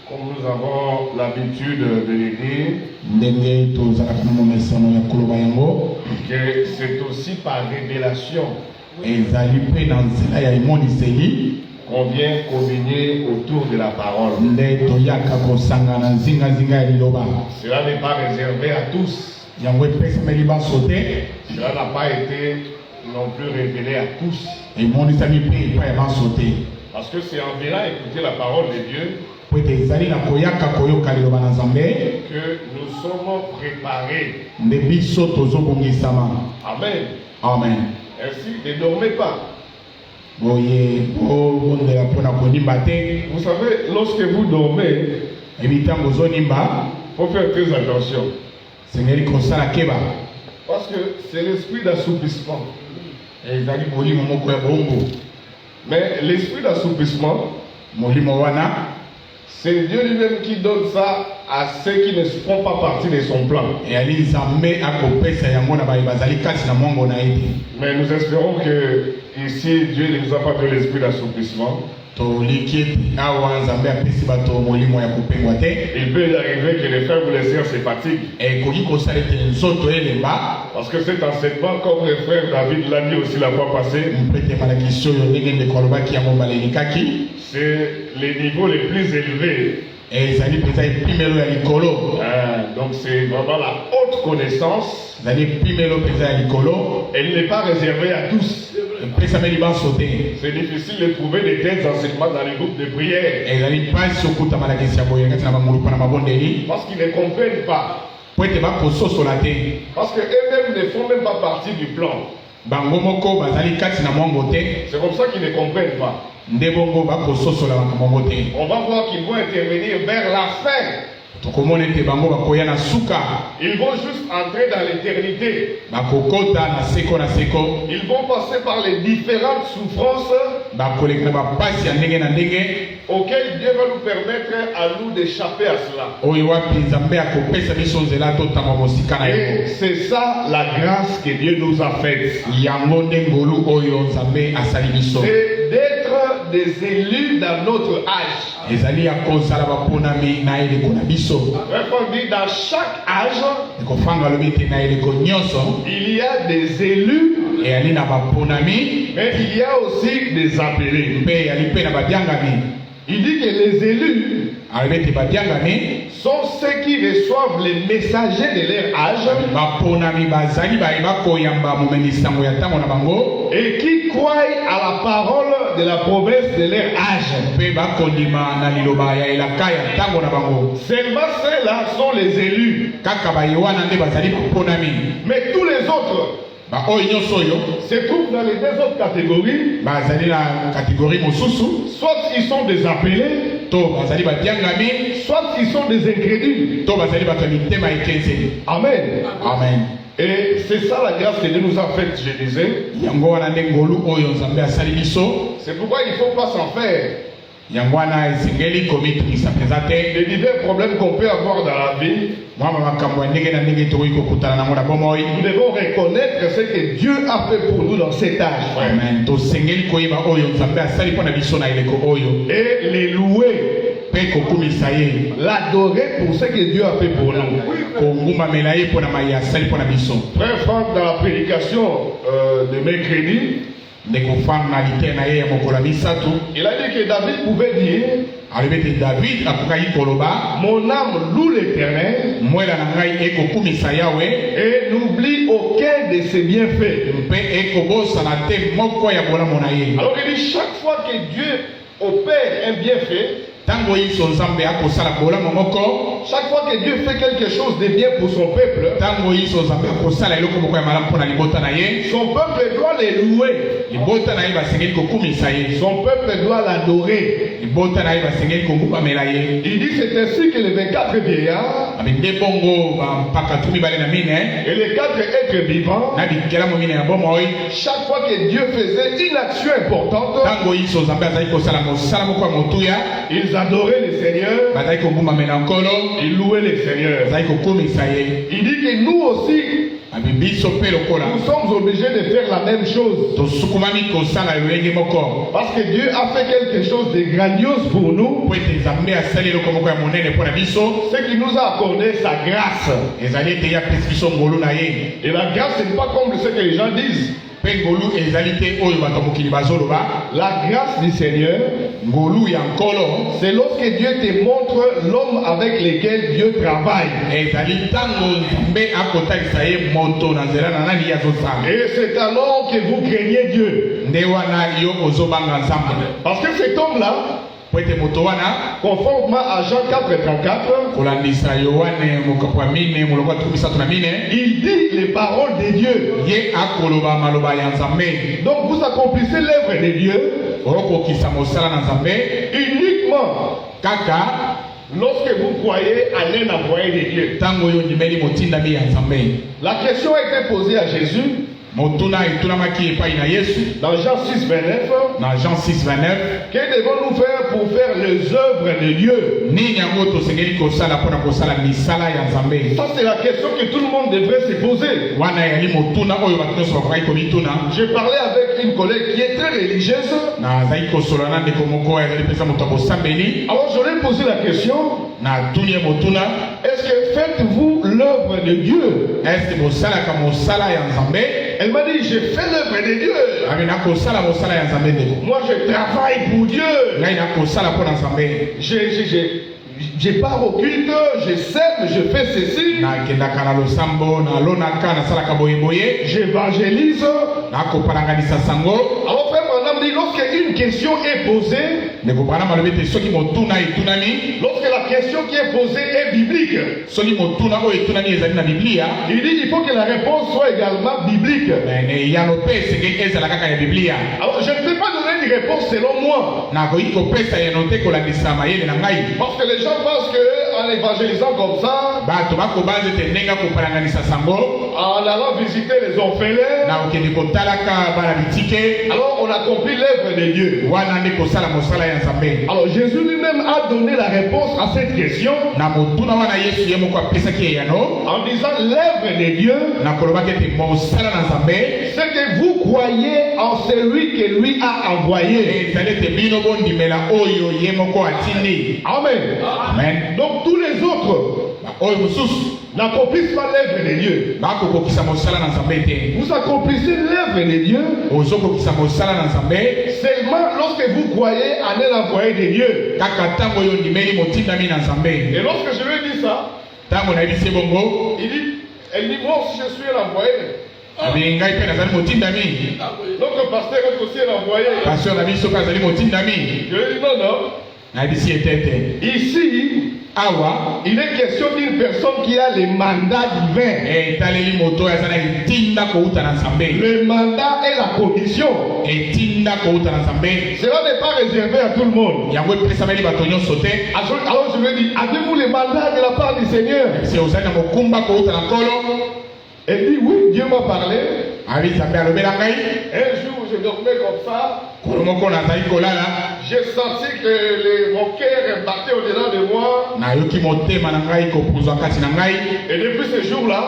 Comme nous avons l'habitude de le dire, que c'est aussi par révélation qu'on vient communier autour de la parole. Cela n'est pas réservé à tous. Cela n'a pas été non plus révélé à tous. Parce que c'est en venant écouter la parole de Dieu que nous sommes préparés. Amen. Amen. Ainsi, ne dormez pas. Vous savez, lorsque vous dormez, il faut faire très attention. Parce que c'est l'esprit d'assoupissement. Mais l'esprit d'assouplissement, c'est Dieu lui-même qui donne ça à ceux qui ne font pas partie de son plan. Mais nous espérons que ici Dieu ne nous a pas donné l'esprit d'assouplissement. Il peut y arriver que les frères ou les sœurs se fatiguent. Parce que cet enseignement, comme le frère David l'a dit aussi la fois passée, c'est les niveaux les plus élevés. Donc c'est vraiment la haute connaissance. Elle n'est pas réservée à tous. C'est difficile de trouver des tels enseignements dans les groupes de prière. Parce qu'ils ne comprennent pas. Parce qu'eux-mêmes ne font même pas partie du plan. C'est comme ça qu'ils ne comprennent pas. On va voir qu'ils vont intervenir vers la fin. Ils vont juste entrer dans l'éternité. Ils vont passer par les différentes souffrances auxquelles Dieu va nous permettre à nous d'échapper à cela. Et c'est ça la grâce que Dieu nous a faite. C'est d'être des élus dans notre âge. Dit dans chaque âge, il y a des élus, mais il y a aussi des appelés. Il dit que les élus sont ceux qui reçoivent les messagers de leur âge et qui croient à la parole de la promesse de leur âge. Seulement ceux-là sont les élus. Mais tous les autres se trouvent dans les deux autres catégories. Soit ils sont des appelés, soit ils sont des incrédules. Amen. Amen. Et c'est ça la grâce que Dieu nous a faite, je disais. C'est pourquoi il ne faut pas s'en faire. Les divers problèmes qu'on peut avoir dans la vie, nous devons reconnaître ce que Dieu a fait pour nous dans cet âge. Et les louer, l'adorer pour ce que Dieu a fait pour nous. Frère Franck, dans la prédication de mercredi, il a dit que David pouvait dire: mon âme loue l'Éternel et n'oublie aucun de ses bienfaits. Alors il dit, chaque fois que Dieu opère un bienfait, chaque fois que Dieu fait quelque chose de bien pour son peuple, son peuple doit les louer. Son peuple doit l'adorer. Il dit c'est ainsi que les 24 vieillards et les 4 êtres vivants, chaque fois que Dieu faisait une action importante, ils adoraient le Seigneur, ils louaient le Seigneur. Il dit que nous aussi, Nous sommes obligés de faire la même chose. Parce que Dieu a fait quelque chose de grandiose pour nous. C'est qu'il nous a accordé sa grâce. Et la grâce, ce n'est pas comme ce que les gens disent. La grâce du Seigneur, c'est lorsque Dieu te montre l'homme avec lequel Dieu travaille. Et c'est alors que vous craignez Dieu. Parce que cet homme-là, conformément à Jean 4:34, il dit les paroles de Dieu. Donc vous accomplissez l'œuvre de Dieu uniquement lorsque vous croyez à l'un envoyé de Dieu. La question a été posée à Jésus. Dans Jean 6:29, que devons-nous faire pour faire les œuvres de Dieu? Ça, c'est la question que tout le monde devrait se poser. J'ai parlé avec une collègue qui est très religieuse. Alors je lui ai posé la question: est-ce que faites-vous l'œuvre de Dieu? Elle m'a dit: je fais l'œuvre de Dieu. Moi je travaille pour Dieu. Je pars au culte, je sème, je fais ceci. J'évangélise. Alors frère Branham dit, lorsqu'une question est posée, lorsque la question qui est posée est biblique, il dit il faut que la réponse soit également biblique. Alors je ne peux pas donner une réponse selon moi. Parce que les gens pensent qu'en évangélisant comme ça, en allant visiter les orphelins, alors on accomplit l'œuvre de Dieu. Alors Jésus lui-même a donné la réponse à cette question en disant l'œuvre de Dieu, c'est que vous croyez en celui que lui a envoyé. Amen. Amen. Donc tous les autres n'accomplissent pas l'œuvre de Dieu. Vous accomplissez l'œuvre de Dieu seulement lorsque vous croyez en un envoyé de Dieu. Et lorsque je lui ai dit ça, elle dit moi aussi je suis un envoyé. Notre pasteur est aussi un envoyé. Je lui ai dit non. Ici, il est question d'une personne qui a le mandat divin. Le mandat est la condition. Cela n'est pas réservé à tout le monde. Alors je lui ai dit, avez-vous le mandat de la part du Seigneur? Elle dit oui, Dieu m'a parlé. Un jour, je dormais comme ça. J'ai senti que mon cœur battait au-dedans de moi. Et depuis ce jour-là,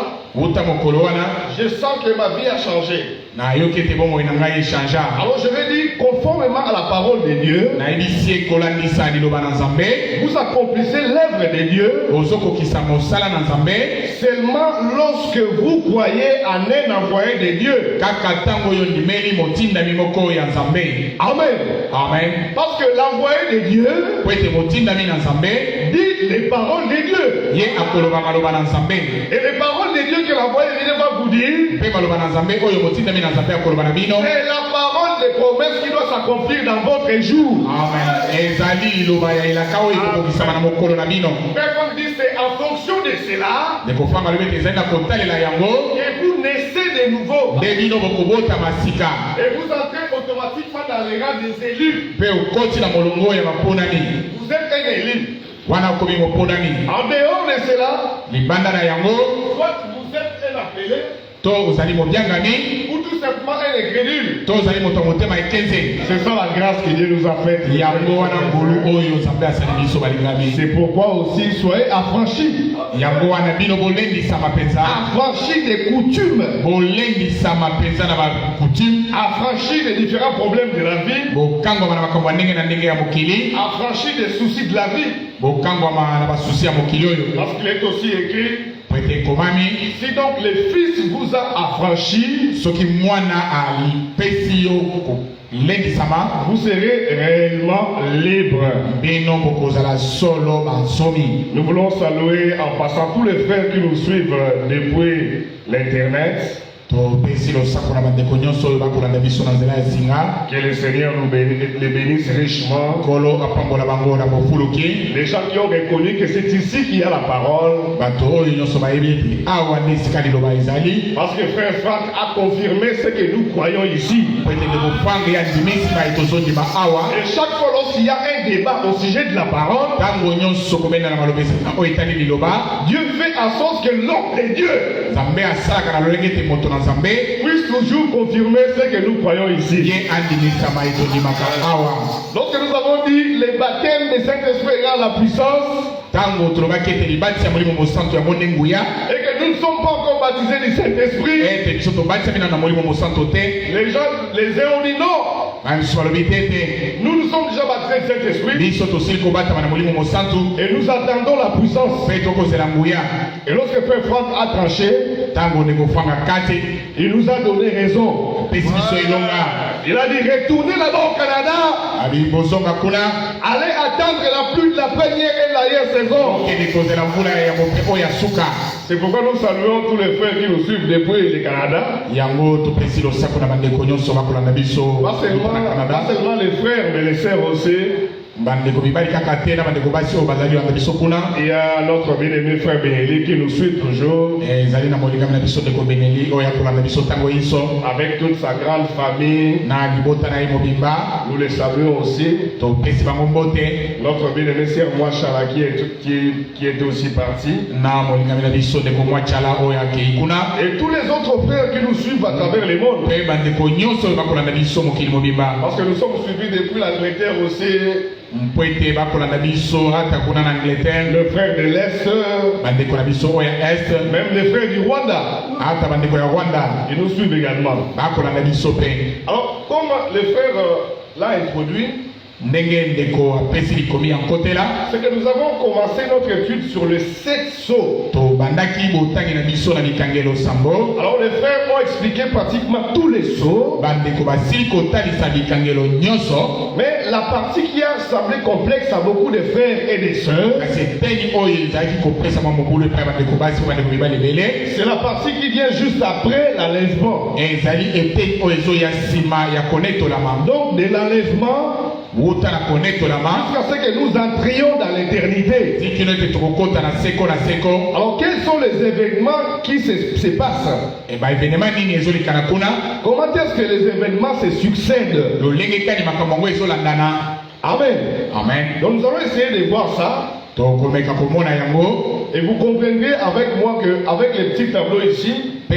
je sens que ma vie a changé. Alors je vais dire, conformément à la parole de Dieu, vous accomplissez l'œuvre de Dieu seulement lorsque vous croyez en un envoyé de Dieu. Amen. Amen. Parce que l'envoyé de Dieu dit les paroles de Dieu. Et les paroles de Dieu que l'envoyé de Dieu va vous dire, c'est la parole des promesses qui doit s'accomplir dans votre jour. Amen. Personne dit c'est en fonction de cela que vous naissez de nouveau. Et vous entrez automatiquement dans les rangs des élus. Vous êtes un élu. En dehors de cela, soit vous êtes un appelé, ou tout simplement un incrédule. C'est ça la grâce que Dieu nous a faite. C'est pourquoi aussi soyez affranchis. affranchir des coutumes, affranchir des différents problèmes de la vie, affranchir des soucis de la vie. Parce qu'il est aussi écrit, si donc le Fils vous a affranchi, vous serez réellement libre. Nous voulons saluer en passant tous les frères qui nous suivent depuis l'internet. Que le Seigneur les bénisse richement. Les gens qui ont reconnu que c'est ici qu'il y a la parole. Parce que frère Franck a confirmé ce que nous croyons ici. Et chaque fois lorsqu'il y a un débat au sujet de la parole, Dieu fait en sorte que l'homme de Dieu puisse toujours confirmer ce que nous croyons ici. Lorsque nous avons dit le baptême du Saint-Esprit égale la puissance, et que nous ne sommes pas encore baptisés du Saint-Esprit, les gens, les uns ont dit non. Nous nous sommes déjà baptisés du Saint-Esprit et nous attendons la puissance. Et lorsque Frère Franck a tranché, il nous a donné raison. Il a dit retournez là-bas au Canada, allez attendre la pluie de la première et l'arrière saison. C'est pourquoi nous saluons tous les frères qui nous suivent depuis le Canada. Pas seulement les frères, mais les sœurs aussi. Il y a notre bien-aimé frère Benelli qui nous suit toujours avec toute sa grande famille. Nous les saluons aussi. Notre bien-aimé sœur Mwachala qui est aussi parti. Et tous les autres frères qui nous suivent à travers le monde. Parce que nous sommes suivis depuis l'Angleterre aussi. Le frère de l'Est, même les frères du Rwanda, ils nous suivent également. Alors, comme le frère l'a introduit, c'est que nous avons commencé notre étude sur les 7 sceaux. Alors les frères ont expliqué pratiquement tous les sceaux. Mais la partie qui a semblé complexe à beaucoup de frères et de sœurs, c'est la partie qui vient juste après l'enlèvement. Donc de l'enlèvement jusqu'à ce que nous entrions dans l'éternité. Alors quels sont les événements qui se passent? Comment est-ce que les événements se succèdent? Amen. Donc nous allons essayer de voir ça. Et vous comprendrez avec moi qu'avec les petits tableaux ici, il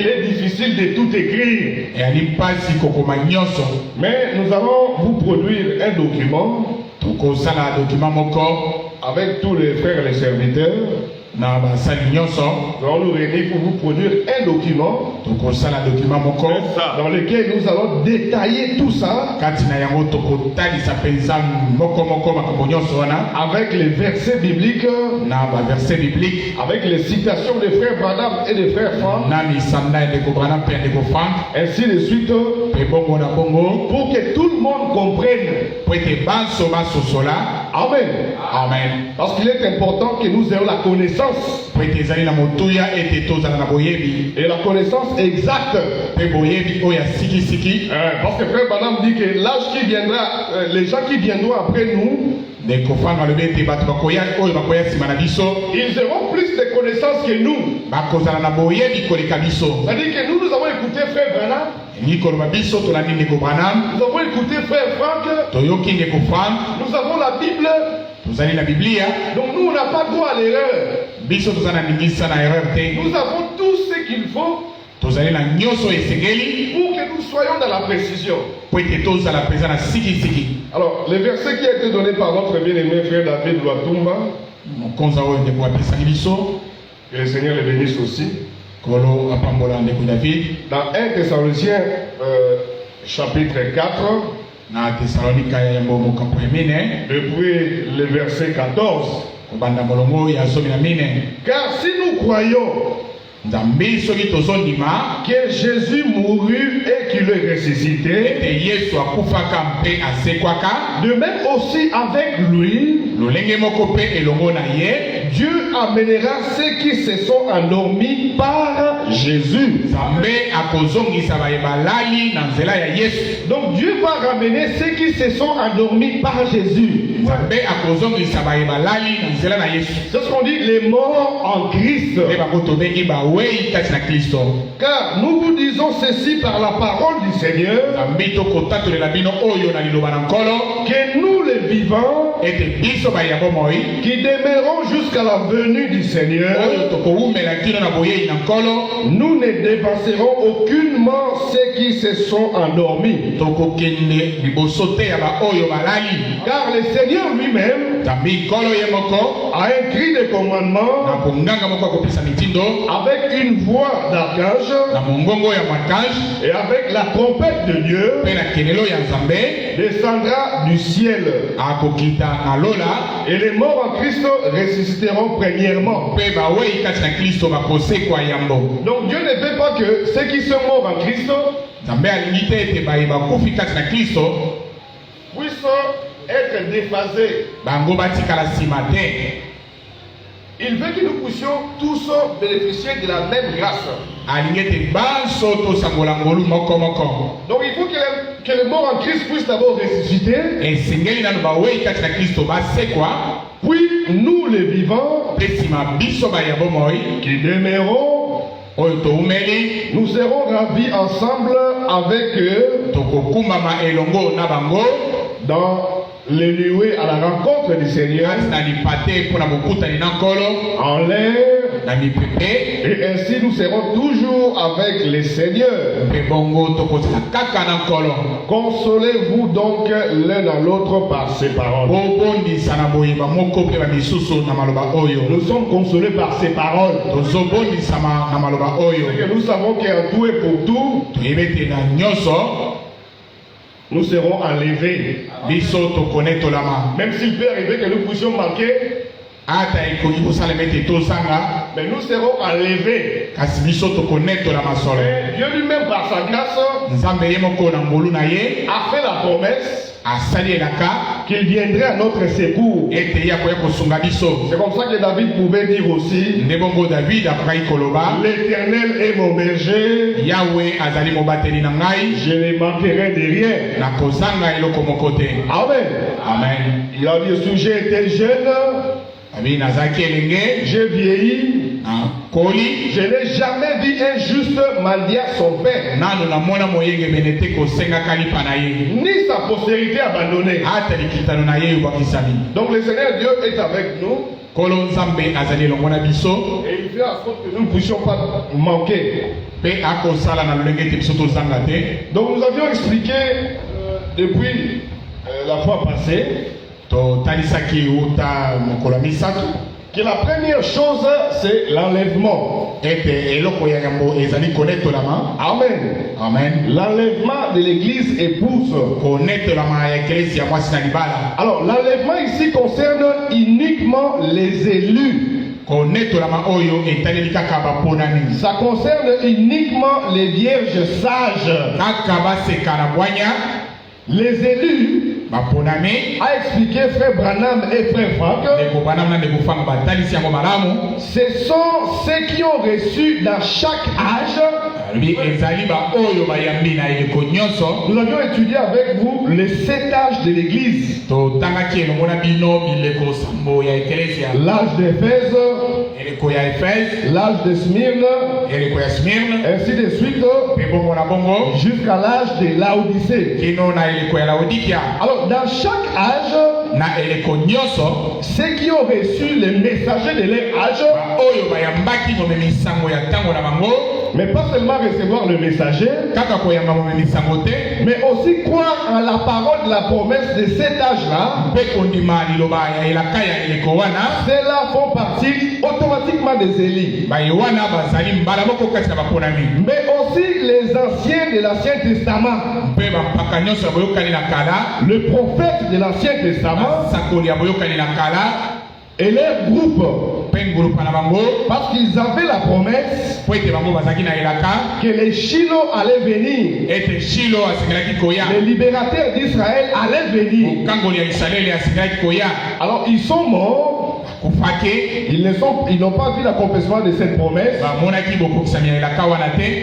est difficile de tout écrire. Mais nous allons vous produire un document avec tous les frères et les serviteurs. Nous allons nous réunir pour vous produire un document dans lequel nous allons détailler tout ça avec les versets bibliques, avec les citations des frères Branham et des frères Franck, ainsi de suite, pour que tout le monde comprenne. Amen. Parce qu'il est important que nous ayons la connaissance. Et la connaissance exacte. Parce que frère Branham dit que l'âge qui viendra, les gens qui viendront après nous, ils auront plus de connaissances que nous. C'est-à-dire que nous avons écouté frère Branham. Nous avons écouté frère Franck. Nous avons la Bible. Donc nous on n'a pas droit à l'erreur. Nous avons tout ce qu'il faut tozali na nyonso esengeli pour que nous soyons dans la précision. po ete tozala mpenza na sikisiki. Alors, le verset qui a été donné par notre bien-aimé frère David Lwatumba, mokonza oyo ndeko apesaki biso, que le Seigneur le bénisse aussi, kolo apambola ndeko David, dans 1 Thessaloniciens chapitre 4, na Thessalonika ya yambo mokampo ya mine, depuis le verset 14. kobanda molongo ya zomi na mine. Car si nous croyons nzambe soki tozondima que Jésus mourut et qu'il est ressuscité, ete yesu akufaka mpe asekwaka, de même aussi avec lui, lolenge moko mpe elongo na ye, Dieu amènera ceux qui se sont endormis par Jésus. nzambe akozongisa baye balali na nzela ya yesu. Donc Dieu va ramener ceux qui se sont endormis par Jésus. nzambe akozongisa baye balali na nzela na yesu. C'est ce qu'on dit, les morts en Christ. nde bango tobengi bawei kati na kristo. Car nous vous disons ceci par la parole du Seigneur, nzambe tokotatolela bino oyo na liloba na nkolo, que nous les vivants, ete biso baye ya bomoi qui demeurons jusqu'à la venue du Seigneur, oyo tokowumela kino na boyei na nkolo, nous ne dévancerons aucunement ceux qui se sont endormis. tokokende liboso te ya baoyo balali. Car le Seigneur lui-même nzambe nkolo ye moko a un cri de na commandement konganga moko akopesa mitindo, avec une voix d'archange na mongongo ya makange et avec la trompette de Dieu mpe na kenelo ya nzambe descendra du ciel. akokita na lola, Et les morts en Christ ressusciteront premièrement. mpe bawei kati na kristo bakosekwa yambo. Donc Dieu ne veut pas que ceux qui sont morts en Christ nzambe alingi te ete baye bakufi kati na kristo puissent être déphasés. bango batikala nsima te. Il veut que nous puissions tous bénéficier de la même grâce. alingi ete banso tosangola ngolu moko moko. Donc il faut que les morts en Christ puissent d'abord ressusciter, esengeli nano bawei kati na kristo basekwa, puis nous les vivants mpe nsima biso baye bomoi qui demeurons, oyo toumeli nous serons ravis ensemble avec eux tokokumbama elongo na bango dans les nuées à la rencontre du Seigneur kati na lipate mpo na bokutani na nkolo en l'air, na mipepe, et ainsi nous serons toujours avec les seigneurs. mpe bongo tokozala kaka na nkolo. Consolez-vous donc l'un dans l'autre par ces paroles. bobondisa na boyeba moko mpe bamisusu na maloba oyo. Nous sommes consolés par ces paroles. tozobondisama na maloba oyo. C'est que nous savons qu'en tout et pour tout, toyebi ete na nyonso nous serons enlevés. biso tokonetolama. Même s'il peut arriver que nous puissions manquer, ata ekoki kosalema ete tozanga, mais nous serons enlevés. kasi biso tokonetolama solo. Et Dieu lui-même, par sa grâce, nzambe ye moko na ngolu na ye a fait la promesse asali elaka qu'il viendrait à notre secours. ete ye akoya kosunga biso. C'est comme ça que David pouvait dire aussi, nde bongo david akokaki koloba, l'Éternel est mon berger, yawe azali mobateli na ngai, je ne manquerai de rien. nakozanga eloko moko te. Amen. Amen. Il a dit aussi, j'ai été jeune, abi nazalaki elenge j'ai vieilli, koli, je n'ai jamais vu un juste mendier son père, nano namona moyenge mene te kosengaka lipa na ye, ni sa postérité abandonnée. ata likitano na ye ebwakisami. Donc le Seigneur Dieu est avec nous kolo nzambe azali elongo na biso, et il fait en sorte que nous ne puissions pas manquer. mpe akosala na lolenge ete biso tozanga te. Donc nous avions expliqué depuis la fois passée totalisaki uta mokolo ya misato que la première chose c'est l'enlèvement. ete eloko ya yambo ezali konetolama. Amen. Amen. L'enlèvement de l'église épouse. konetolama ya eklesi ya mwasi na libala. Alors l'enlèvement ici concerne uniquement les élus. konetolama oyo etaleli kaka baponani. Ça concerne uniquement les vierges sages. kaka baseka na bwanya. Les élus, baponami a expliqué frère Branham et frère Franck, ndeko Branham na ndeko Franck batalisi yango malamu. ce sont ceux qui ont reçu dans chaque âge. ezali baoyo bayambi na eleko nyonso. Nous avions étudié avec vous les 7 âges de l'église. totangaki elongo na bino bileko sambo ya eklesia. L'âge d'Éphèse, eleko ya efese, l'âge de Smyrne, eleko ya smirne, ainsi de suite, mpe bongo na bongo jusqu'à l'âge de Laodicée. kino na eleko ya laodikia. Alors, dans chaque âge, na eleko nyonso ceux qui ont reçu les messagers de leur âge baoyo bayambaki momemisango ya ntango na bango Mais pas seulement recevoir le messager, mais aussi croire en la parole de la promesse de cet âge-là. Ceux-là font partie automatiquement des Élis. Mais aussi les anciens de l'Ancien Testament. Le prophète de l'Ancien Testament et leur groupe. Parce qu'ils avaient la promesse que les Shiloh allaient venir. Les libérateurs d'Israël allaient venir. Alors ils sont morts. Ils n'ont pas vu l'accomplissement de cette promesse.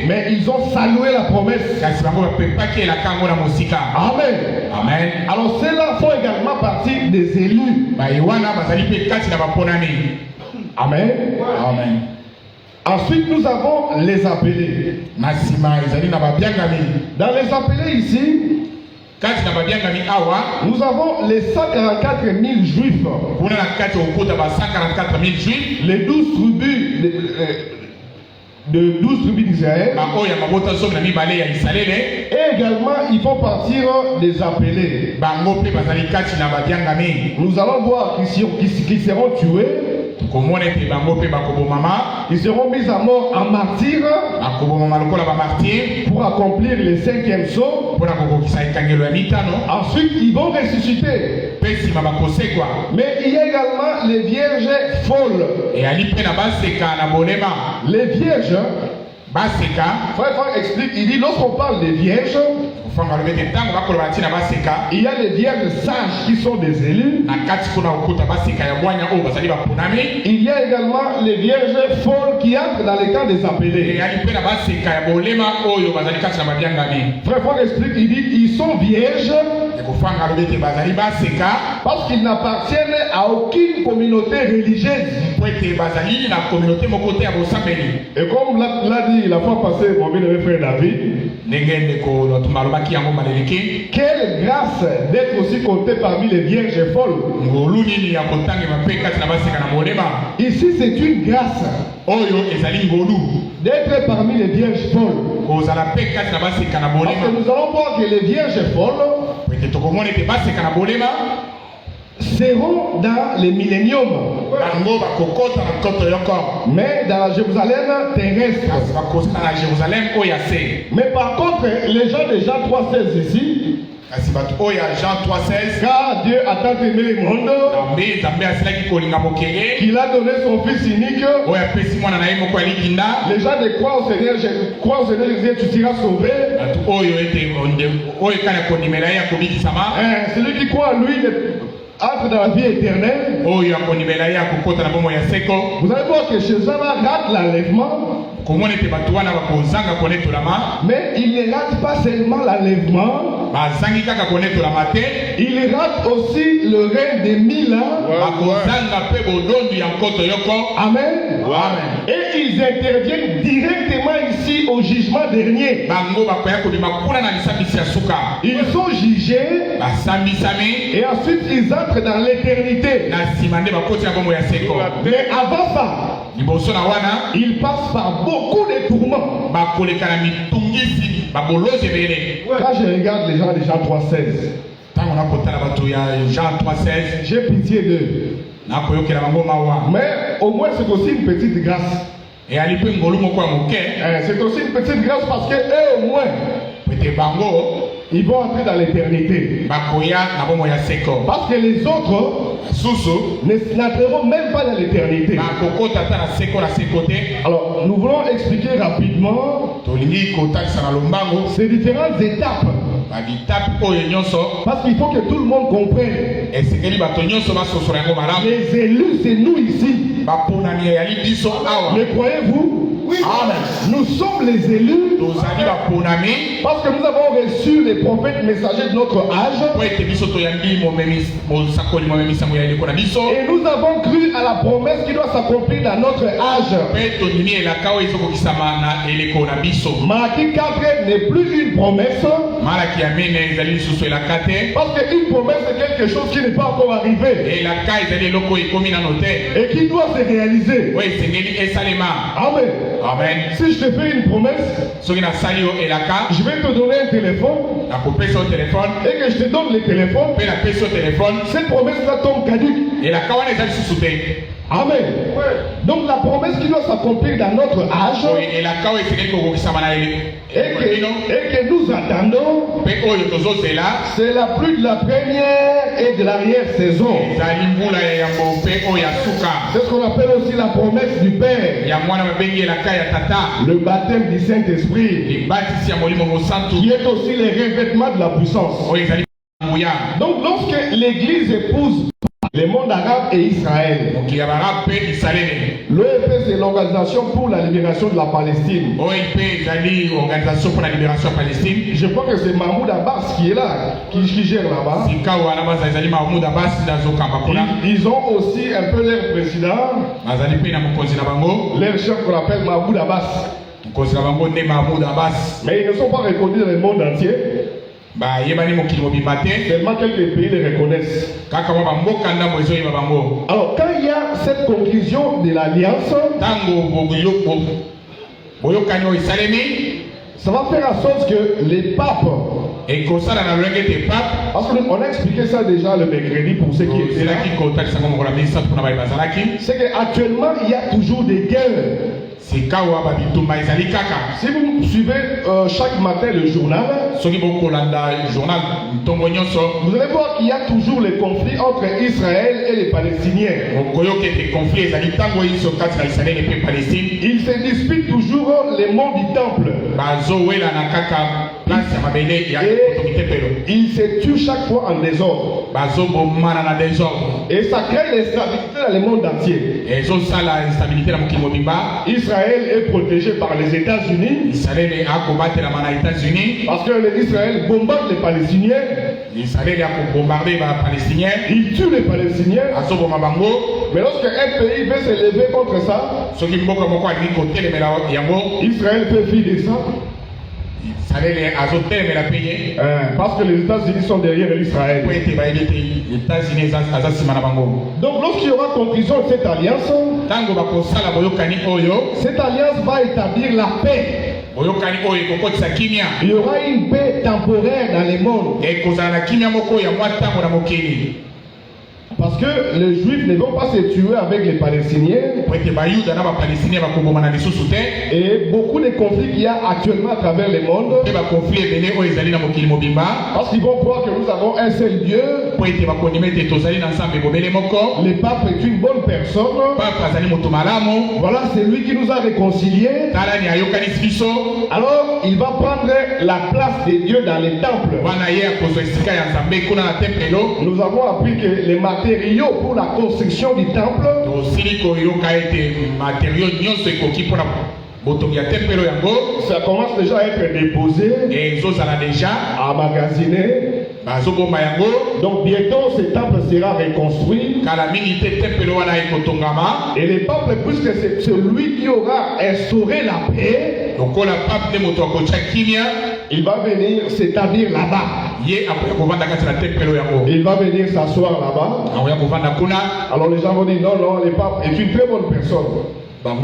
Mais ils ont salué la promesse. Amen. Amen. Alors ceux-là font également partie des élus. Amen. Amen. Ensuite, nous avons les appelés. Dans les appelés ici, nous avons les 144 000 juifs. Les 12 tribus de 12 tribus d'Israël. Et également, ils font partir des appelés. Nous allons voir qu'ils seront tués. Ils seront mis à mort en martyrs pour accomplir le 5e saut. Ensuite, ils vont ressusciter. Mais il y a également les vierges folles. Les vierges, Frère explique, il dit, lorsqu'on parle des vierges, il y a les vierges sages qui sont des élus. Il y a également les vierges folles qui entrent dans les camps des appelés. Frère explique, il dit, ils sont vierges parce qu'ils n'appartiennent à aucune communauté religieuse. Et comme l'a dit la fois passée mon bien-aimé frère David, quelle grâce d'être aussi compté parmi les vierges folles. Ici c'est une grâce d'être parmi les vierges folles. Parce que nous allons voir que les vierges folles seront dans les milléniums. Mais dans la Jérusalem terrestre. Mais par contre, les gens de Jean 3,16 ici, car Dieu a tant aimé le monde qu'il a donné son Fils unique. Les gens de croire au Seigneur, Jésus, tu seras sauvé. Celui qui croit en lui entre dans la vie éternelle. Vous allez voir que chez eux rate l'enlèvement. Mais il ne rate pas seulement l'enlèvement. Il rate aussi le règne de 1000 ans. Amen. Et ils interviennent directement ici au jugement dernier. Ils sont jugés. Et ensuite ils entrent dans l'éternité. Mais avant ça, ils passent par beaucoup de tourments. Quand je regarde les gens de Jean 3,16, j'ai pitié d'eux. Mais au moins c'est aussi une petite grâce. C'est aussi une petite grâce parce que eux au moins ils vont entrer dans l'éternité. Parce que les autres n'entreront même pas dans l'éternité. Alors, nous voulons expliquer rapidement ces différentes étapes. Parce qu'il faut que tout le monde comprenne. Les élus, c'est nous ici. Mais croyez-vous? Oui. Amen. Nous sommes les élus parce que nous avons reçu les prophètes messagers de notre âge. Et nous avons cru à la promesse qui doit s'accomplir dans notre âge. Malachie 4 n'est plus une promesse. Parce qu'une promesse c'est quelque chose qui n'est pas encore arrivé. Et qui doit se réaliser. Amen. Amen. Si je te fais une promesse, je vais te donner un téléphone et que je te donne le téléphone, cette promesse-là tombe caduque. Amen. Donc la promesse qui doit s'accomplir dans notre âge et que nous attendons, c'est la pluie de la première et de l'arrière-saison. C'est ce qu'on appelle aussi la promesse du Père. Le baptême du Saint-Esprit, qui est aussi le revêtement de la puissance. Donc lorsque l'Église épouse le monde arabe et Israël, l'OEP, c'est l'Organisation pour la libération de la Palestine. Je crois que c'est Mahmoud Abbas qui est là, qui gère là-bas. Ils ont aussi un peu leur président, leur chef qu'on appelle Mahmoud Abbas. Mais ils ne sont pas reconnus dans le monde entier. Seulement quelques pays les reconnaissent. Alors quand il y a cette conclusion de l'alliance, ça va faire en sorte que les papes, parce qu'on a expliqué ça déjà le mercredi pour ceux qui étaient là, c'est qu'actuellement il y a toujours des guerres. Si vous suivez chaque matin le journal, vous allez voir qu'il y a toujours les conflits entre Israël et les Palestiniens. Ils se disputent toujours les monts du temple. Ils se tuent chaque fois en désordre. Et ça crée l'instabilité dans le monde entier. Israël est protégé par les États-Unis. Parce que Israël bombarde les Palestiniens. Il tue les Palestiniens. Mais lorsque un pays veut se lever contre ça, Israël peut filer ça. Parce que les États-Unis sont derrière l'Israël. Donc lorsqu'il y aura conclusion de cette alliance va établir la paix. Il y aura une paix temporaire dans le monde. Parce que les Juifs ne vont pas se tuer avec les Palestiniens. Et beaucoup de conflits qu'il y a actuellement à travers le monde. Parce qu'ils vont croire que nous avons un seul Dieu. Le pape est une bonne personne. Voilà, c'est lui qui nous a réconciliés. Alors, il va prendre la place de Dieu dans les temples. Nous avons appris que les matériaux pour la construction du temple, ça commence déjà à être déposé, à magasiner. Donc bientôt ce temple sera reconstruit. Et le peuple, puisque c'est celui qui aura instauré la paix, il va venir s'établir là-bas. Il va venir s'asseoir là-bas. Alors les gens vont dire non, non, le pape est une très bonne personne. Au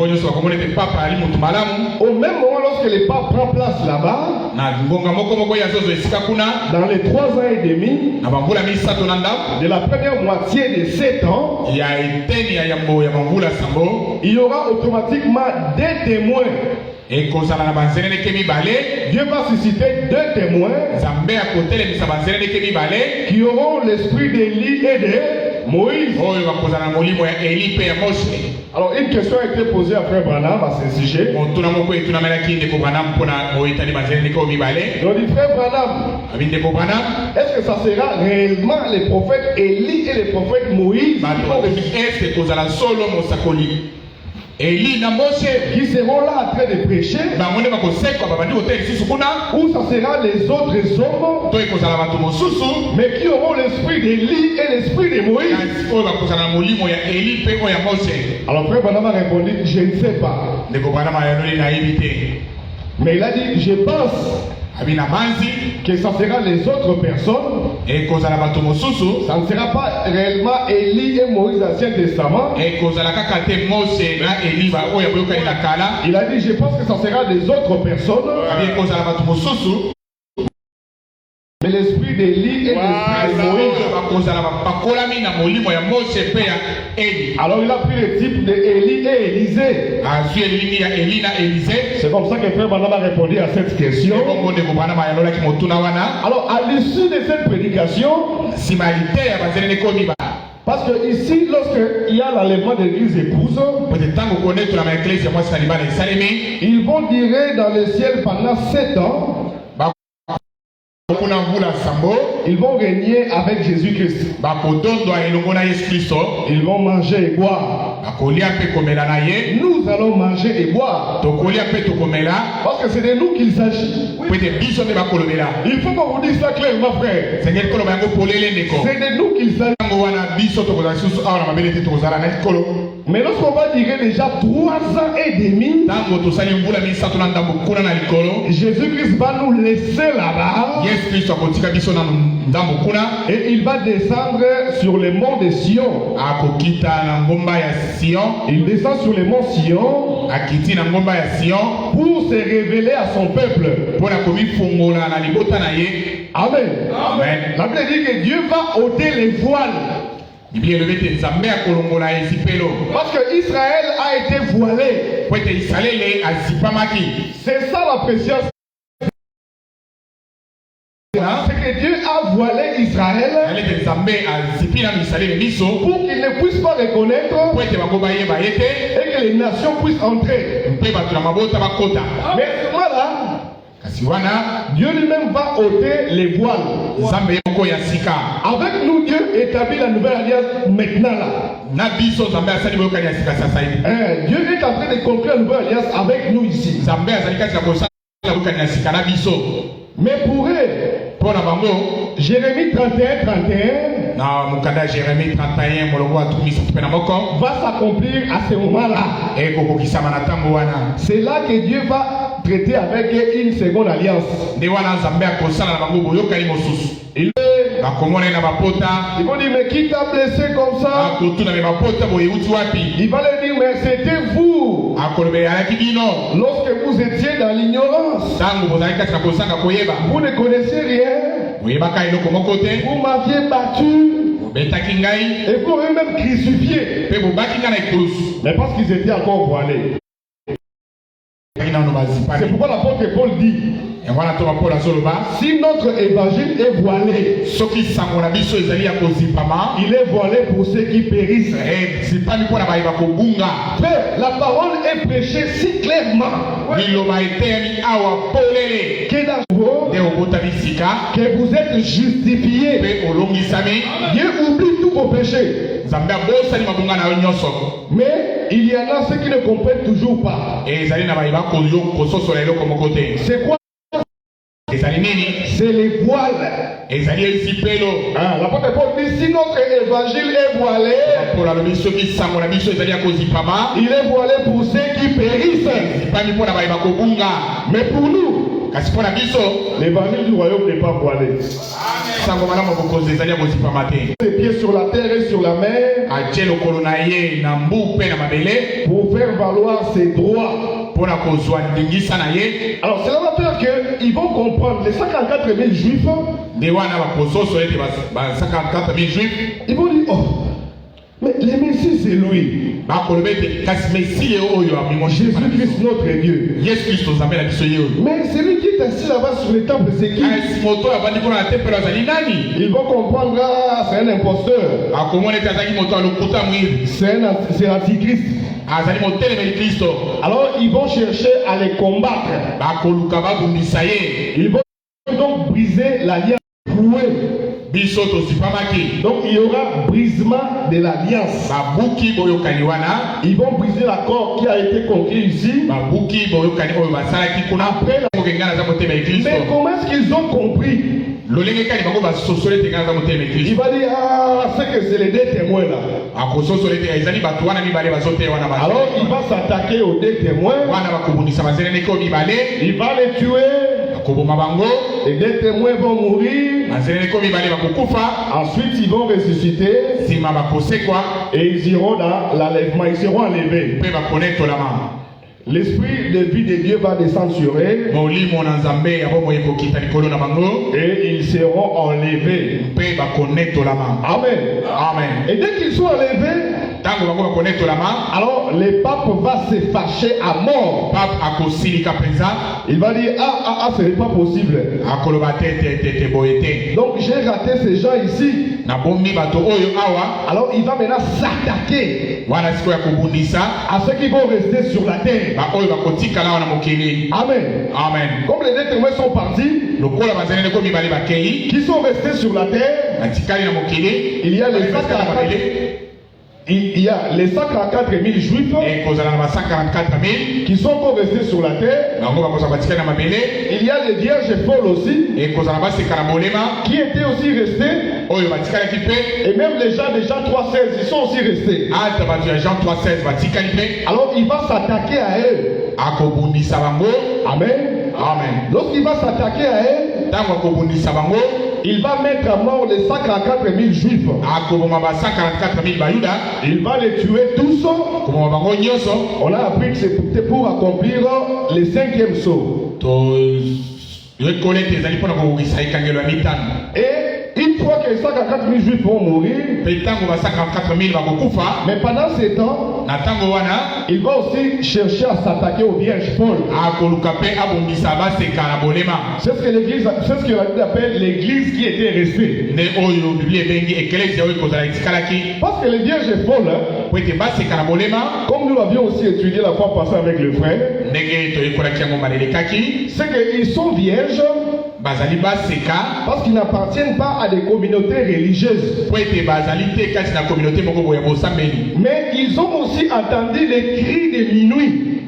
même moment, lorsque le pape prend place là-bas, dans les 3 ans et demi, de la première moitié de 7 ans, il y aura automatiquement 2 témoins. Dieu va susciter 2 témoins qui auront l'esprit d'Élie et de Moïse. Alors une question a été posée à Frère Branham à ce sujet. On dit Frère Branham, est-ce que ça sera réellement les prophètes Élie et les prophètes Moïse qui seront là en train de prêcher, ou ça sera les autres hommes mais qui auront l'esprit d'Élie et l'esprit de Moïse? Alors Frère Branham a répondu, je ne sais pas. Mais il a dit, je pense que ça sera les autres personnes. Ça ne sera pas réellement Élie et Moïse dans l'Ancien Testament. Il a dit, je pense que ça sera des autres personnes. Mais l'esprit d'Élie et l'esprit de Moïse. Alors il a pris le type d'Élie et Élisée. C'est comme ça que Frère Branham a répondu à cette question. Alors à l'issue de cette prédication, parce que ici, lorsqu'il y a l'enlèvement de l'église épouse, ils vont durer dans le ciel pendant 7 ans. Ils vont régner avec Jésus-Christ. Ils vont manger et boire. Nous allons manger et boire. Parce que c'est de nous qu'il s'agit. Il faut qu'on vous dise ça clairement, frère. C'est de nous qu'il s'agit. Mais lorsqu'on va dire déjà 3 ans et demi, Jésus-Christ va nous laisser là-bas. Et il va descendre sur le mont de Sion. Il descend sur le mont Sion pour se révéler à son peuple. Amen. La Bible dit que Dieu va ôter les voiles. Parce que Israël a été voilé. C'est ça la précieuse. C'est que Dieu a voilé Israël pour qu'il ne puisse pas reconnaître et que les nations puissent entrer. Mais voilà, Dieu lui-même va ôter les voiles. Avec nous, Dieu établit la nouvelle alliance maintenant là. Dieu est en train de conclure la nouvelle alliance avec nous ici. Mais pour eux, Jérémie 31 va s'accomplir à ce moment-là. C'est là que Dieu va traiter avec une seconde alliance. Ils vont dire, mais qui t'a blessé comme ça? Il va leur dire, mais c'était vous. Lorsque vous étiez dans l'ignorance, vous ne connaissez rien. Vous m'aviez battu. Et vous m'avez même crucifié. Mais parce qu'ils étaient encore voilés. C'est pourquoi l'apôtre Paul dit, si notre évangile est voilé, il est voilé pour ceux qui périssent. Frère, la parole est prêchée si clairement que vous êtes justifiés. Dieu oublie tous vos péchés. Mais il y en a ceux qui ne comprennent toujours pas. C'est quoi? C'est les voiles. L'apôtre Paul dit, si notre évangile est voilé, il est voilé pour ceux qui périssent. Mais pour nous, l'évangile du royaume n'est pas voilé. Ses pieds sur la terre et sur la mer pour faire valoir ses droits. Alors cela va faire qu'ils vont comprendre les 54 000 juifs. Ils vont dire, oh, mais le Messie c'est lui. Jésus-Christ notre Dieu. Mais celui qui est assis là-bas sur le temple, c'est qui? Ils vont comprendre, ah, c'est un imposteur. C'est l'antichrist. Alors ils vont chercher à les combattre. Ils vont donc briser l'alliance clouée. Donc il y aura brisement de l'alliance. Ils vont briser l'accord qui a été conclu ici. Après, mais comment est-ce qu'ils ont compris? Il va dire, ah, c'est que c'est les deux témoins là. Alors il va s'attaquer aux deux témoins. Il va les tuer. Et des témoins vont mourir. Ensuite, ils vont ressusciter. Et ils iront dans l'enlèvement. Ils seront enlevés. L'esprit de vie de Dieu va descendre sur eux. Et ils seront enlevés. Amen. Amen. Et dès qu'ils sont enlevés, alors les papes vont se fâcher à mort. Il va dire ah, ce n'est pas possible. Donc j'ai raté ces gens ici. Alors il va maintenant s'attaquer à ceux qui vont rester sur la terre. Amen. Amen. Comme les deux témoins sont partis, qui sont restés sur la terre, il y a les 144 000 juifs qui sont encore restés sur la terre. Il y a les vierges folles aussi qui étaient aussi restés. Et même les gens de Jean 3,16 ils sont aussi restés. Alors il va s'attaquer à eux. Amen. Amen. Lorsqu'il va s'attaquer à eux, il va mettre à mort les 144 000 juifs. Il va les tuer tous. On a appris que c'était pour accomplir le 5e sceau. Et une fois que les 144 000 juifs vont mourir, mais pendant ce temps, il va aussi chercher à s'attaquer aux vierges folles. C'est ce que l'église, c'est ce que la Bible appelle l'église qui était restée. Parce que les vierges folles, comme nous l'avions aussi étudié la fois passée avec le frère, c'est qu'ils sont vierges parce qu'ils n'appartiennent pas à des communautés religieuses. Mais ils ont aussi entendu les cris de minuit.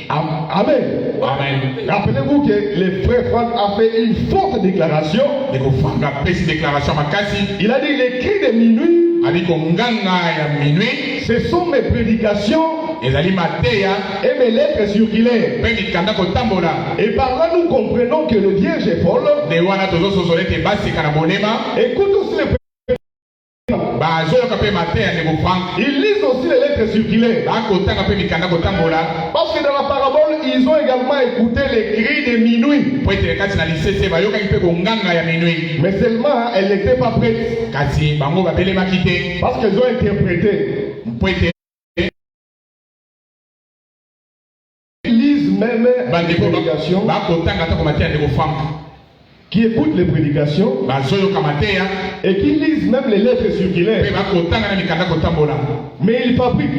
Amen. Rappelez-vous que le frère Franck a fait une forte déclaration. Il a dit les cris de minuit. Ce sont mes prédications et mes lettres circulaires. Et par là nous comprenons que le vierge est folle. Écoute aussi les ils lisent aussi les lettres circulaires. Parce que dans la parabole, ils ont également écouté les cris de minuit. Mais seulement, elles n'étaient pas prêtes. Parce qu'elles ont interprété. Ils lisent même les prédications. Qui écoutent les prédications et qui lisent même les lettres circulaires. Mais ils fabriquent.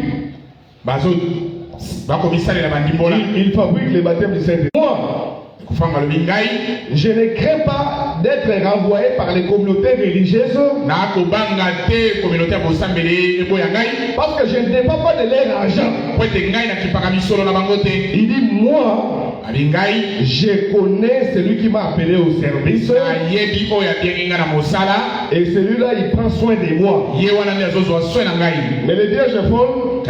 Ils fabriquent les baptêmes du Saint-Esprit. Moi, je ne crains pas d'être renvoyé par les communautés religieuses. Parce que je ne dépends pas de leur argent. Il dit moi, je connais celui qui m'a appelé au service. Et celui-là, il prend soin de moi. Mais les vierges folles,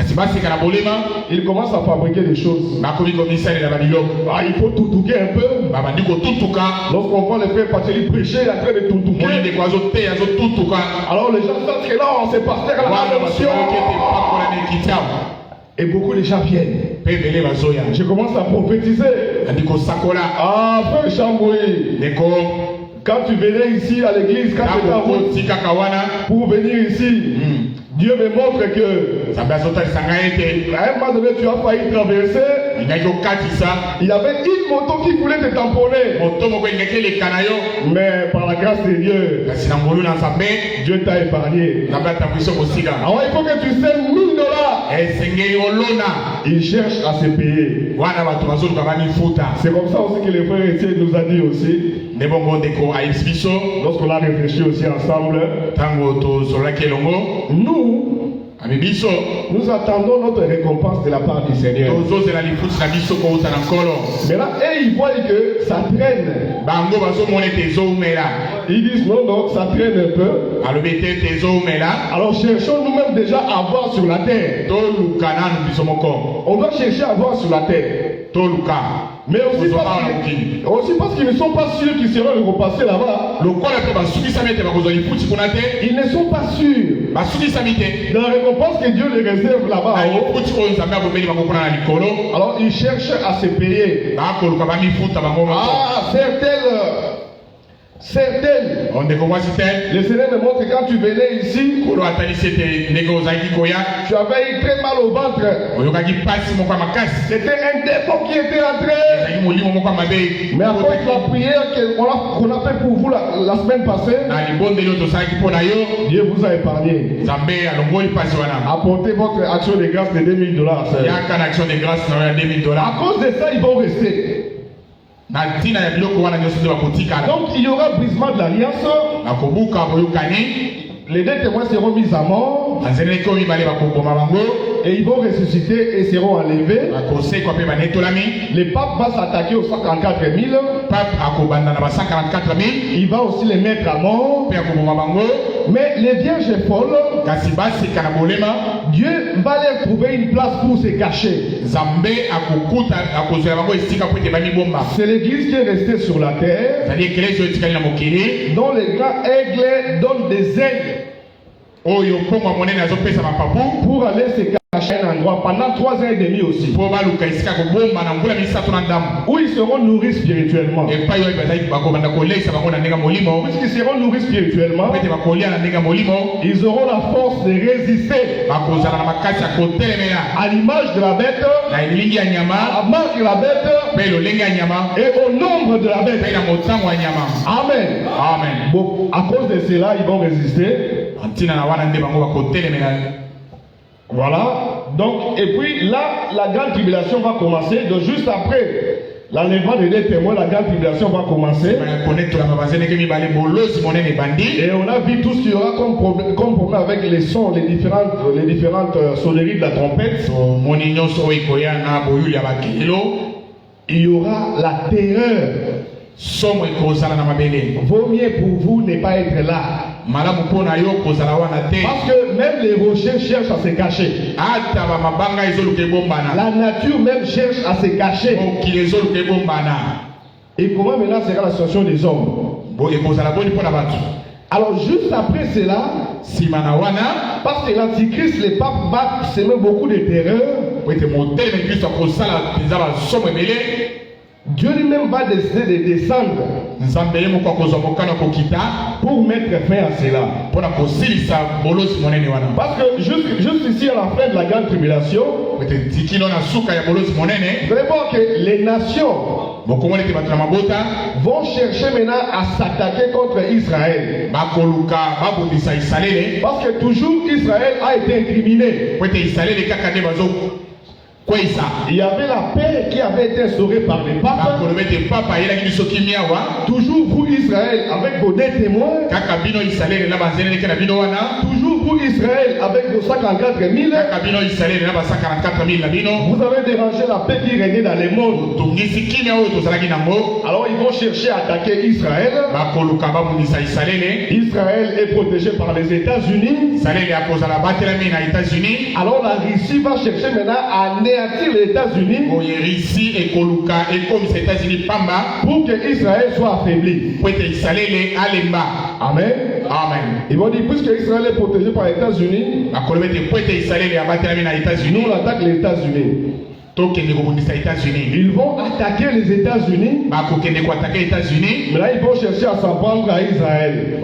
il commence à fabriquer des choses. Il faut toutouquer un peu. Lorsqu'on voit les frères passer, ils prêcher, il est en train de toutouquer. Alors les gens pensent que non, c'est pasteur à la révolution. Et beaucoup de gens viennent. Je commence à prophétiser. Ah, frère Chamboui. Quand tu venais ici à l'église, quand tu étais en route pour venir ici, Dieu me montre que à un moment donné, tu as failli traverser. Il y avait une moto qui voulait te tamponner. Mais par la grâce de Dieu, Dieu t'a épargné. Alors il faut que tu sèmes $1000. Il cherche à se payer. C'est comme ça aussi que le frère Etienne nous a dit aussi. Lorsqu'on a réfléchi aussi ensemble, nous attendons notre récompense de la part du Seigneur. Mais là, ils voient que ça traîne. Ils disent non, ça traîne un peu. Alors cherchons nous-mêmes déjà à avoir sur la terre. On doit chercher à avoir sur la terre. Mais aussi parce qu'ils ne sont pas sûrs qu'ils seront repassés là-bas. Ils ne sont pas sûrs de la récompense que Dieu les réserve là-bas. Alors ils cherchent à se payer. Certaines. Le Seigneur me montre que quand tu venais ici, tu avais eu très mal au ventre. C'était un défaut qui était entré. Mais à cause de la prière qu'on a fait pour vous la semaine passée, Dieu vous a épargné. Apportez votre action de grâce de $2000. À cause de ça, ils vont rester. Donc il y aura brisement de l'alliance. Les deux témoins seront mis à mort. Et ils vont ressusciter et seront enlevés. Le pape va s'attaquer aux 144 000. Il va aussi les mettre à mort. Mais les vierges folles, Dieu va leur trouver une place pour se cacher. C'est l'église qui est restée sur la terre, dont les grands aigles donnent des ailes pour aller se cacher à un endroit pendant 3 ans et demi aussi. Où ils seront nourris spirituellement. Puisqu'ils seront nourris spirituellement, ils auront la force de résister à l'image de la bête, à la marque de la bête et au nombre de la bête. Amen. Bon, à cause de cela, ils vont résister. Voilà. Donc, et puis là, la grande tribulation va commencer. Donc, juste après l'enlèvement des deux témoins, la grande tribulation va commencer. Et on a vu tout ce qu'il y aura comme problème avec les sons, les différentes sonneries de la trompette. Il y aura la terreur. Vaut mieux pour vous ne pas être là. Parce que même les rochers cherchent à se cacher. La nature même cherche à se cacher. Et comment maintenant sera la situation des hommes? Alors juste après cela, parce que l'Antichrist, les papes va semer beaucoup de terreur, Dieu lui-même va décider de descendre pour mettre fin à cela. Parce que juste ici à la fin de la grande tribulation, vous allez voir que les nations vont chercher maintenant à s'attaquer contre Israël. Parce que toujours Israël a été incriminé. Il y avait la paix qui avait été instaurée par les papes. Toujours vous Israël avec vos deux témoins. Toujours vous Israël avec vos 144 000. Vous avez dérangé la paix qui régnait dans le monde. Alors ils vont chercher à attaquer Israël. Israël est protégé par les États-Unis. Alors la Russie va chercher maintenant à anéantir les États-Unis pour que Israël soit affaibli. Amen. Ils vont dire, puisque Israël est protégé par les États-Unis, nous on attaque les États-Unis. Ils vont attaquer les États-Unis. Mais là ils vont chercher à s'en prendre à Israël.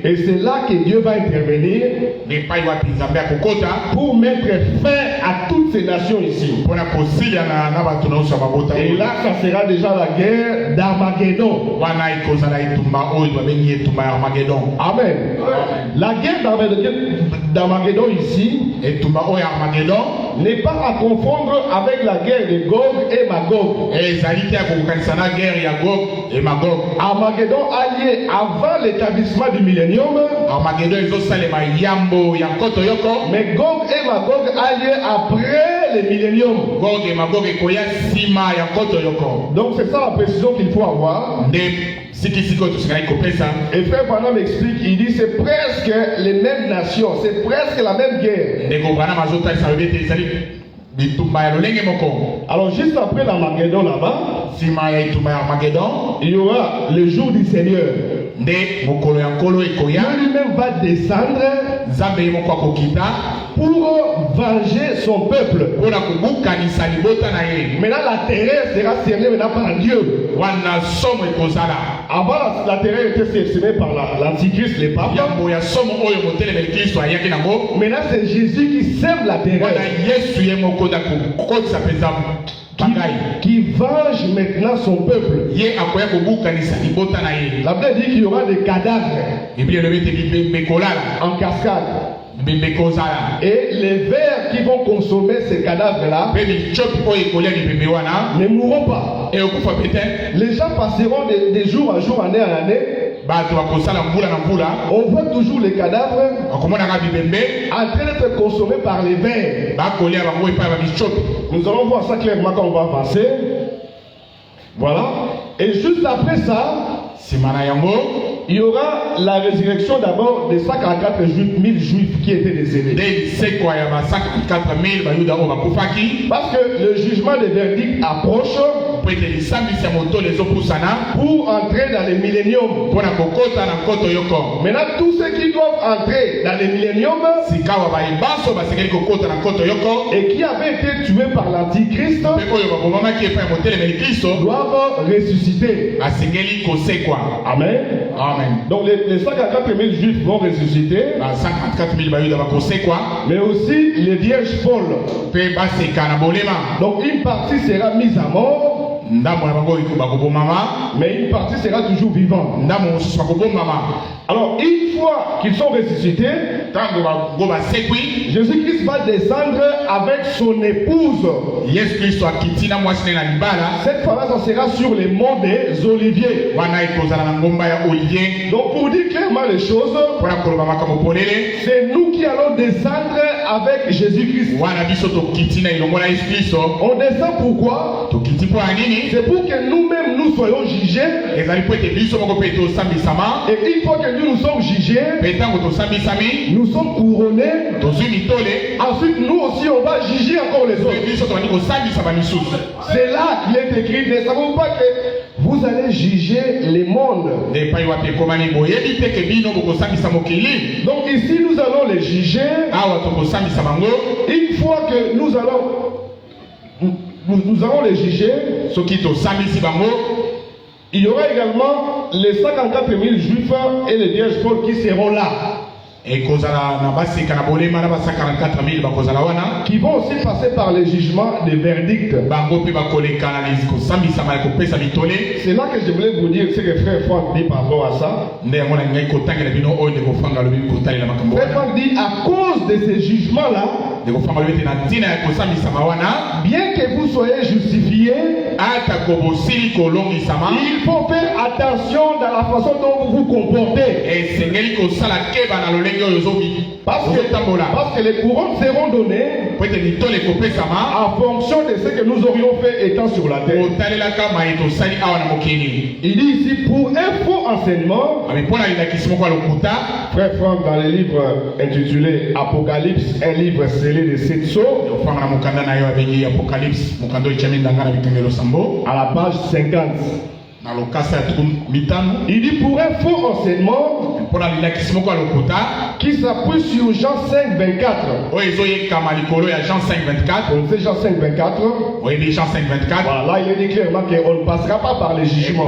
Et c'est là que Dieu va intervenir pour mettre fin à toutes ces nations ici. Et là ça sera déjà la guerre d'Armageddon. Amen. La guerre d'Armageddon ici n'est pas à confondre avec la guerre de Gog et Magog. Armageddon a lieu avant l'établissement du millénium. Mais Gog et Magog a lieu après le millénium. Donc c'est ça la précision qu'il faut avoir. Et frère Branham explique, il dit c'est presque les mêmes nations, c'est presque la même guerre. Alors juste après l'Armageddon là-bas, il y aura le jour du Seigneur. Dieu lui-même va descendre pour venger son peuple. Maintenant la terreur sera cernée maintenant par Dieu. Avant la terreur était cernée par l'Antichrist, les papes. Maintenant c'est Jésus qui sème la terreur. Qui venge maintenant son peuple. La Bible dit qu'il y aura des cadavres en cascade. Et les vers qui vont consommer ces cadavres-là ne mourront pas. Les gens passeront de jour en jour, année en année. On voit toujours les cadavres en train d'être consommés par les vers. Nous allons voir ça clairement quand on va avancer. Voilà. Et juste après ça, il y aura la résurrection d'abord des 144 000 juifs qui étaient décédés. Parce que le jugement des verdicts approche pour entrer dans le millénium. Maintenant, tous ceux qui doivent entrer dans le millénium et qui avaient été tués par l'Antichrist doivent ressusciter. Amen. Amen. Donc les 144 000 juifs vont ressusciter. Mais aussi les vierges folles. Donc une partie sera mise à mort. Mais une partie sera toujours vivante. Alors une fois qu'ils sont ressuscités, Jésus-Christ va descendre avec son épouse. Cette fois-là, ça sera sur les monts des Oliviers. Donc pour dire clairement les choses, c'est nous qui allons descendre avec Jésus-Christ. On descend pourquoi? C'est pour que nous-mêmes nous soyons jugés. Et une fois que nous sommes jugés, nous sommes couronnés. Ensuite nous aussi on va juger encore les autres. C'est là qu'il est écrit, ne savons pas que vous allez juger les mondes. Donc ici nous allons les juger. Une fois que nous allons les juger, il y aura également les 144 000 juifs et les vierges folles qui seront là. Qui vont aussi passer par les jugements des verdicts. C'est là que je voulais vous dire ce que Frère Franck dit par rapport à ça. Frère Franck dit à cause de ces jugements-là, bien que vous soyez justifiés, il faut faire attention dans la façon dont vous vous comportez. Parce que les couronnes seront données en fonction de ce que nous aurions fait étant sur la terre. Il dit ici pour un faux enseignement, Frère Franck dans le livre intitulé Apocalypse, un livre scellé de 7 sceaux, à la page 50. Il dit pour un faux enseignement qui s'appuie sur Jean 5:24. On sait Jean 5:24. Voilà, là il est dit clairement qu'on ne passera pas par les jugements.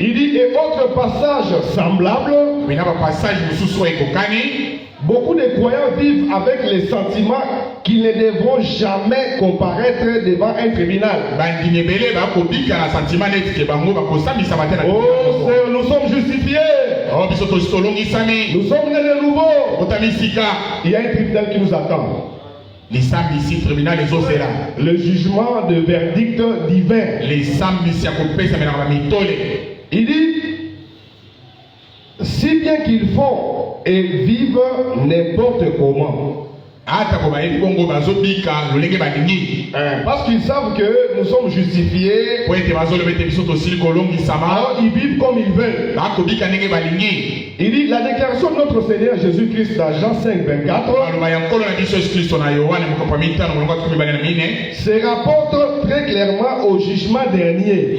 Il dit et autre passage semblable. Beaucoup de croyants vivent avec les sentiments qu'ils ne devront jamais comparaître devant un tribunal. Oh, nous sommes justifiés. Nous sommes nés de nouveau. Il y a un tribunal qui nous attend. Le jugement de verdict divin. Il dit si bien qu'ils font et vivent n'importe comment, Parce qu'ils savent que nous sommes justifiés. Alors ils vivent comme ils veulent. Il dit la déclaration de notre Seigneur Jésus-Christ dans Jean 5, 24 se rapporte très clairement au jugement dernier.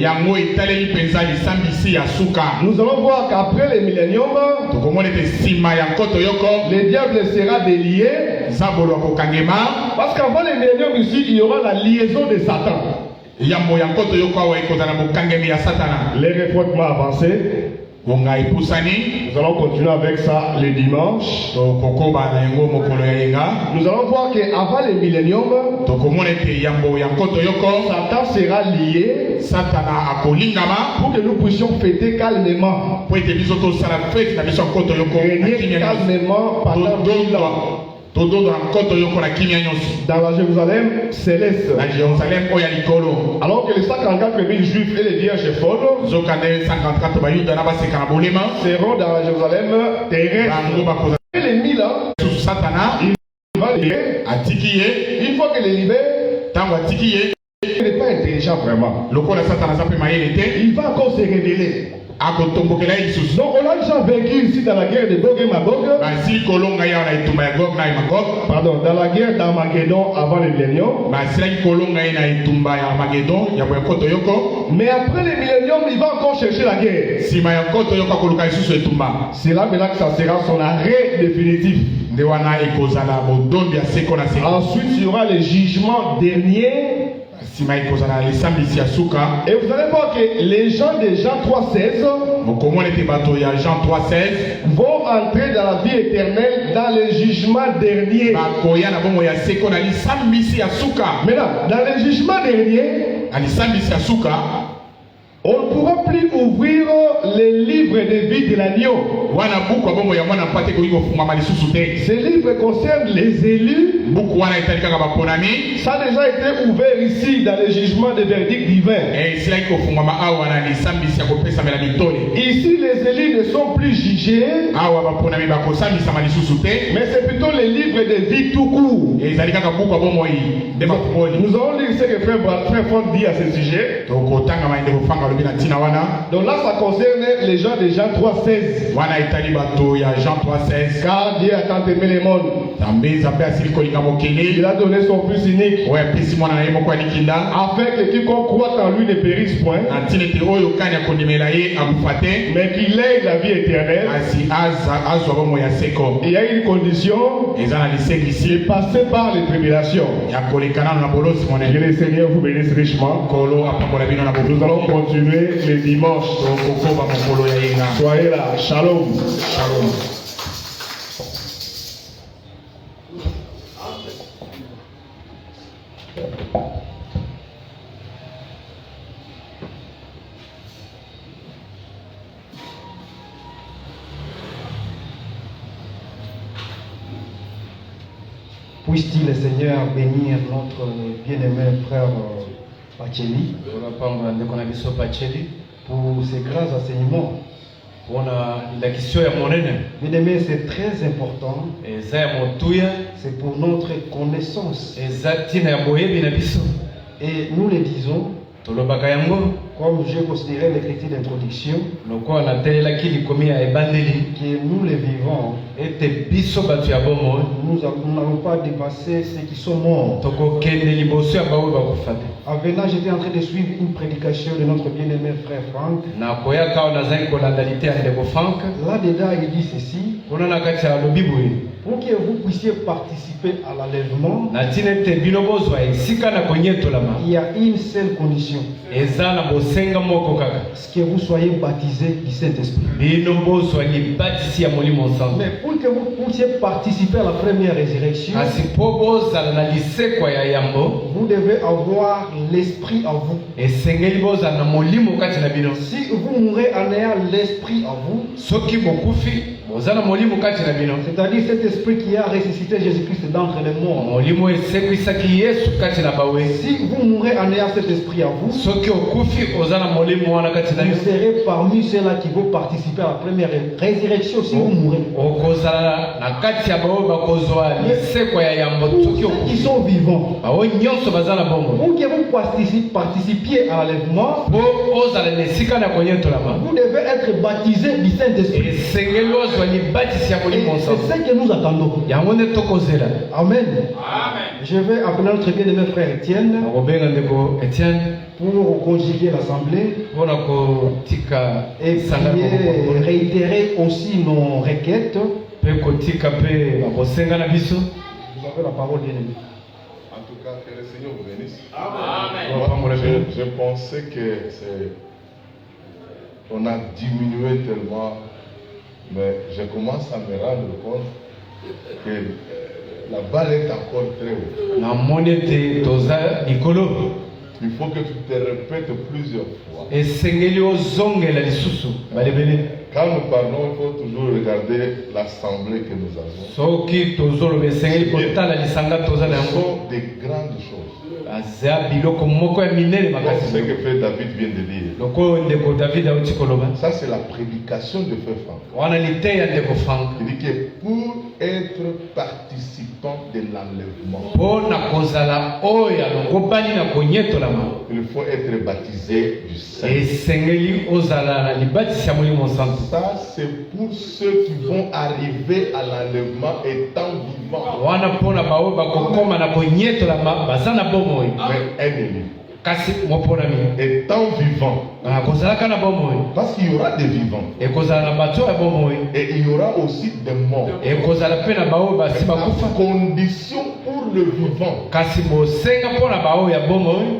Nous allons voir qu'après les milléniums, le diable sera délié. Parce qu'avant les milléniums ici, il y aura la liaison de Satan. Les refroidements avancés. Nous allons continuer avec ça le dimanche. Nous allons voir qu'avant les milléniums, Satan sera lié pour que nous puissions fêter calmement. Régner calmement pendant 1000 ans. Dans la Jérusalem céleste. Alors que les 144 000 juifs et les vierges folles seront dans la Jérusalem terrestre. Et les 1000 ans, il va libérer. Une fois qu'il est libéré, il n'est pas intelligent vraiment. Il va encore se révéler. Donc on a déjà vécu ici dans la guerre de Gog et Magog. Pardon, dans la guerre d'Armageddon avant les milléniums. Mais après les milléniums, il va encore chercher la guerre. C'est là maintenant que ça sera son arrêt définitif. Ensuite, il y aura les jugements derniers. Et vous allez voir que les gens de Jean 3,16 vont entrer dans la vie éternelle dans le jugement dernier. Maintenant, dans le jugement dernier, on ne pourra plus ouvrir les livres de vie de l'agneau. Ces livres concernent les élus. Ça a déjà été ouvert ici dans le jugement des verdicts divins. Ici, les élus ne sont plus jugés, mais c'est plutôt les livres de vie tout court. Nous allons lire ce que Frère Fond dit à ce sujet. Donc là, ça concerne les gens de Jean 3,16. Car Dieu a tant aimé le monde, il a donné son Fils unique, afin que quiconque croit en lui ne périsse point, mais qu'il ait la vie éternelle. Il y a une condition, c'est passer par les tribulations. Que le Seigneur vous bénisse richement. Nous allons continuer les dimanches. Soyez là. Shalom. Shalom. Puisse-t-il, le Seigneur, bénir notre bien-aimé frère Pacheli pour ses grands enseignements. Bien-aimé, c'est très important. C'est pour notre connaissance. Et nous le disons, comme j'ai considéré l'écriture d'introduction, que nous le vivons, nous n'allons pas dépasser ceux qui sont morts. En venant, j'étais en train de suivre une prédication de notre bien-aimé frère Franck. Là-dedans, il dit ceci: pour que vous puissiez participer à l'enlèvement, il y a une seule condition: ce que vous soyez baptisés du Saint-Esprit. Mais pour que vous puissiez participer à la première résurrection, vous devez avoir l'Esprit en vous. Si vous mourrez en ayant l'Esprit en vous, C'est-à-dire cet esprit qui a ressuscité Jésus-Christ d'entre les morts. Si vous mourrez en ayant cet esprit à vous, vous serez parmi ceux-là qui vont participer à la première résurrection si vous mourrez. Ceux qui sont vivants, vous qui vous participiez à l'enlèvement, vous devez être baptisés du Saint-Esprit. C'est ce que nous attendons. Amen. Je vais appeler notre bien-aimé frère Étienne pour conjuguer l'assemblée et réitérer aussi nos requêtes. Vous avez la parole, bien-aimé. En tout cas, que le Seigneur vous bénisse. Amen. Je pensais que on a diminué tellement, mais je commence à me rendre compte que la balle est encore très haute. Il faut que tu te répètes plusieurs fois. Quand nous parlons, il faut toujours regarder l'assemblée que nous avons. Ce sont des grandes choses. C'est ce que fait David vient de dire. Ça, c'est la prédication de Frère Franck. Il dit que pour être participant de l'enlèvement, il faut être baptisé du Saint-Esprit. Ça, c'est pour ceux qui vont arriver à l'enlèvement étant vivants. Mais ennemi. Étant vivant. Parce qu'il y aura des vivants. Et il y aura aussi des morts. La condition pour le vivant,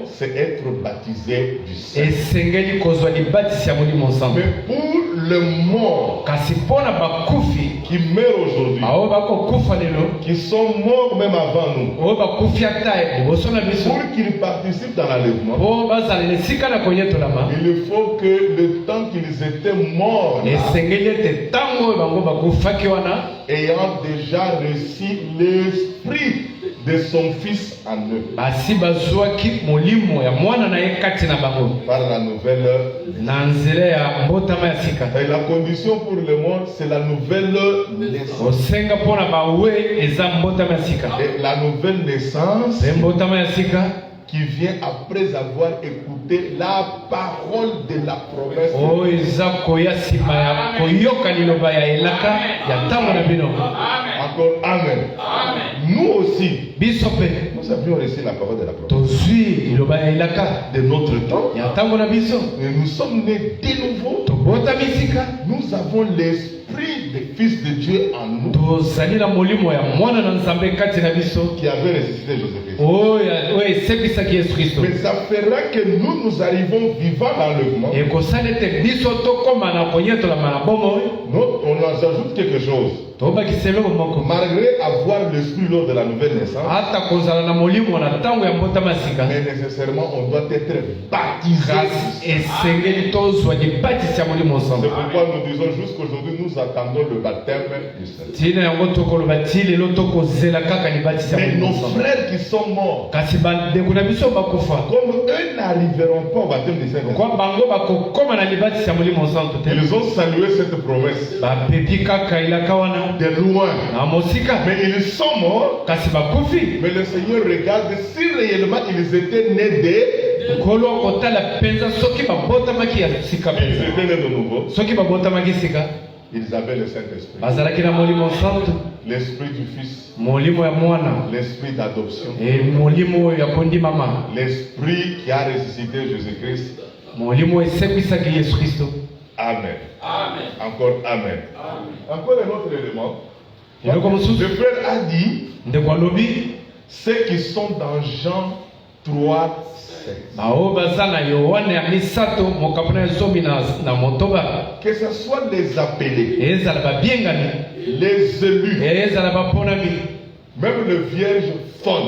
c'est être baptisé du Saint-Esprit. Mais pour le mort qui meurt aujourd'hui, qui sont morts même avant nous, pour qu'ils participent dans l'enlèvement, il faut que le temps qu'ils étaient morts là, ayant déjà reçu l'esprit de son fils en eux, par la nouvelle naissance. Et la condition pour le monde, c'est la nouvelle naissance. Et la nouvelle naissance qui vient après avoir écouté la parole de la promesse. Encore Amen. Nous aussi, nous avions reçu la parole de la promesse de notre temps. Et nous sommes nés de nouveau. Nous avons l'esprit des fils de Dieu en nous qui avait ressuscité Jésus-Christ. Mais ça fera que nous arrivons vivants dans l'enlèvement. On nous ajoute quelque chose. Malgré avoir l'esprit lors de la nouvelle naissance, mais nécessairement on doit être baptisé. C'est pourquoi nous disons jusqu'aujourd'hui nous attendons le baptême du Saint-Esprit. Mais nos frères qui sont morts, comme eux n'arriveront pas au baptême du Saint-Esprit, ils ont salué cette promesse de loin. Mais ils sont morts. Mais le Seigneur regarde si réellement ils étaient nés ils étaient nés de nouveau. Ils avaient le Saint-Esprit, l'Esprit du Fils, l'Esprit d'adoption, l'Esprit qui a ressuscité Jésus-Christ. Amen. Encore Amen. Encore un autre élément. Le frère a dit ceux qui sont dans Jean 3, 7. Que ce soit les appelés, les élus, même le vierge folle.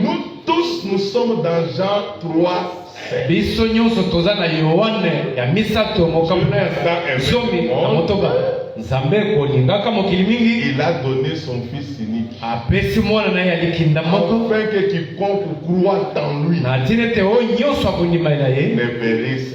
Nous tous, nous sommes dans Jean 3, saint. Biso nyonso toza na Yohane ya misato mokamuna ya zomi na motoba. Nzambe kolingaka mokili mingi. Il a donné son fils unique. Apesi mwana na ya likinda moko. Afin que quiconque croit en lui Na tinete o nyonso akundima na ye. ne périsse.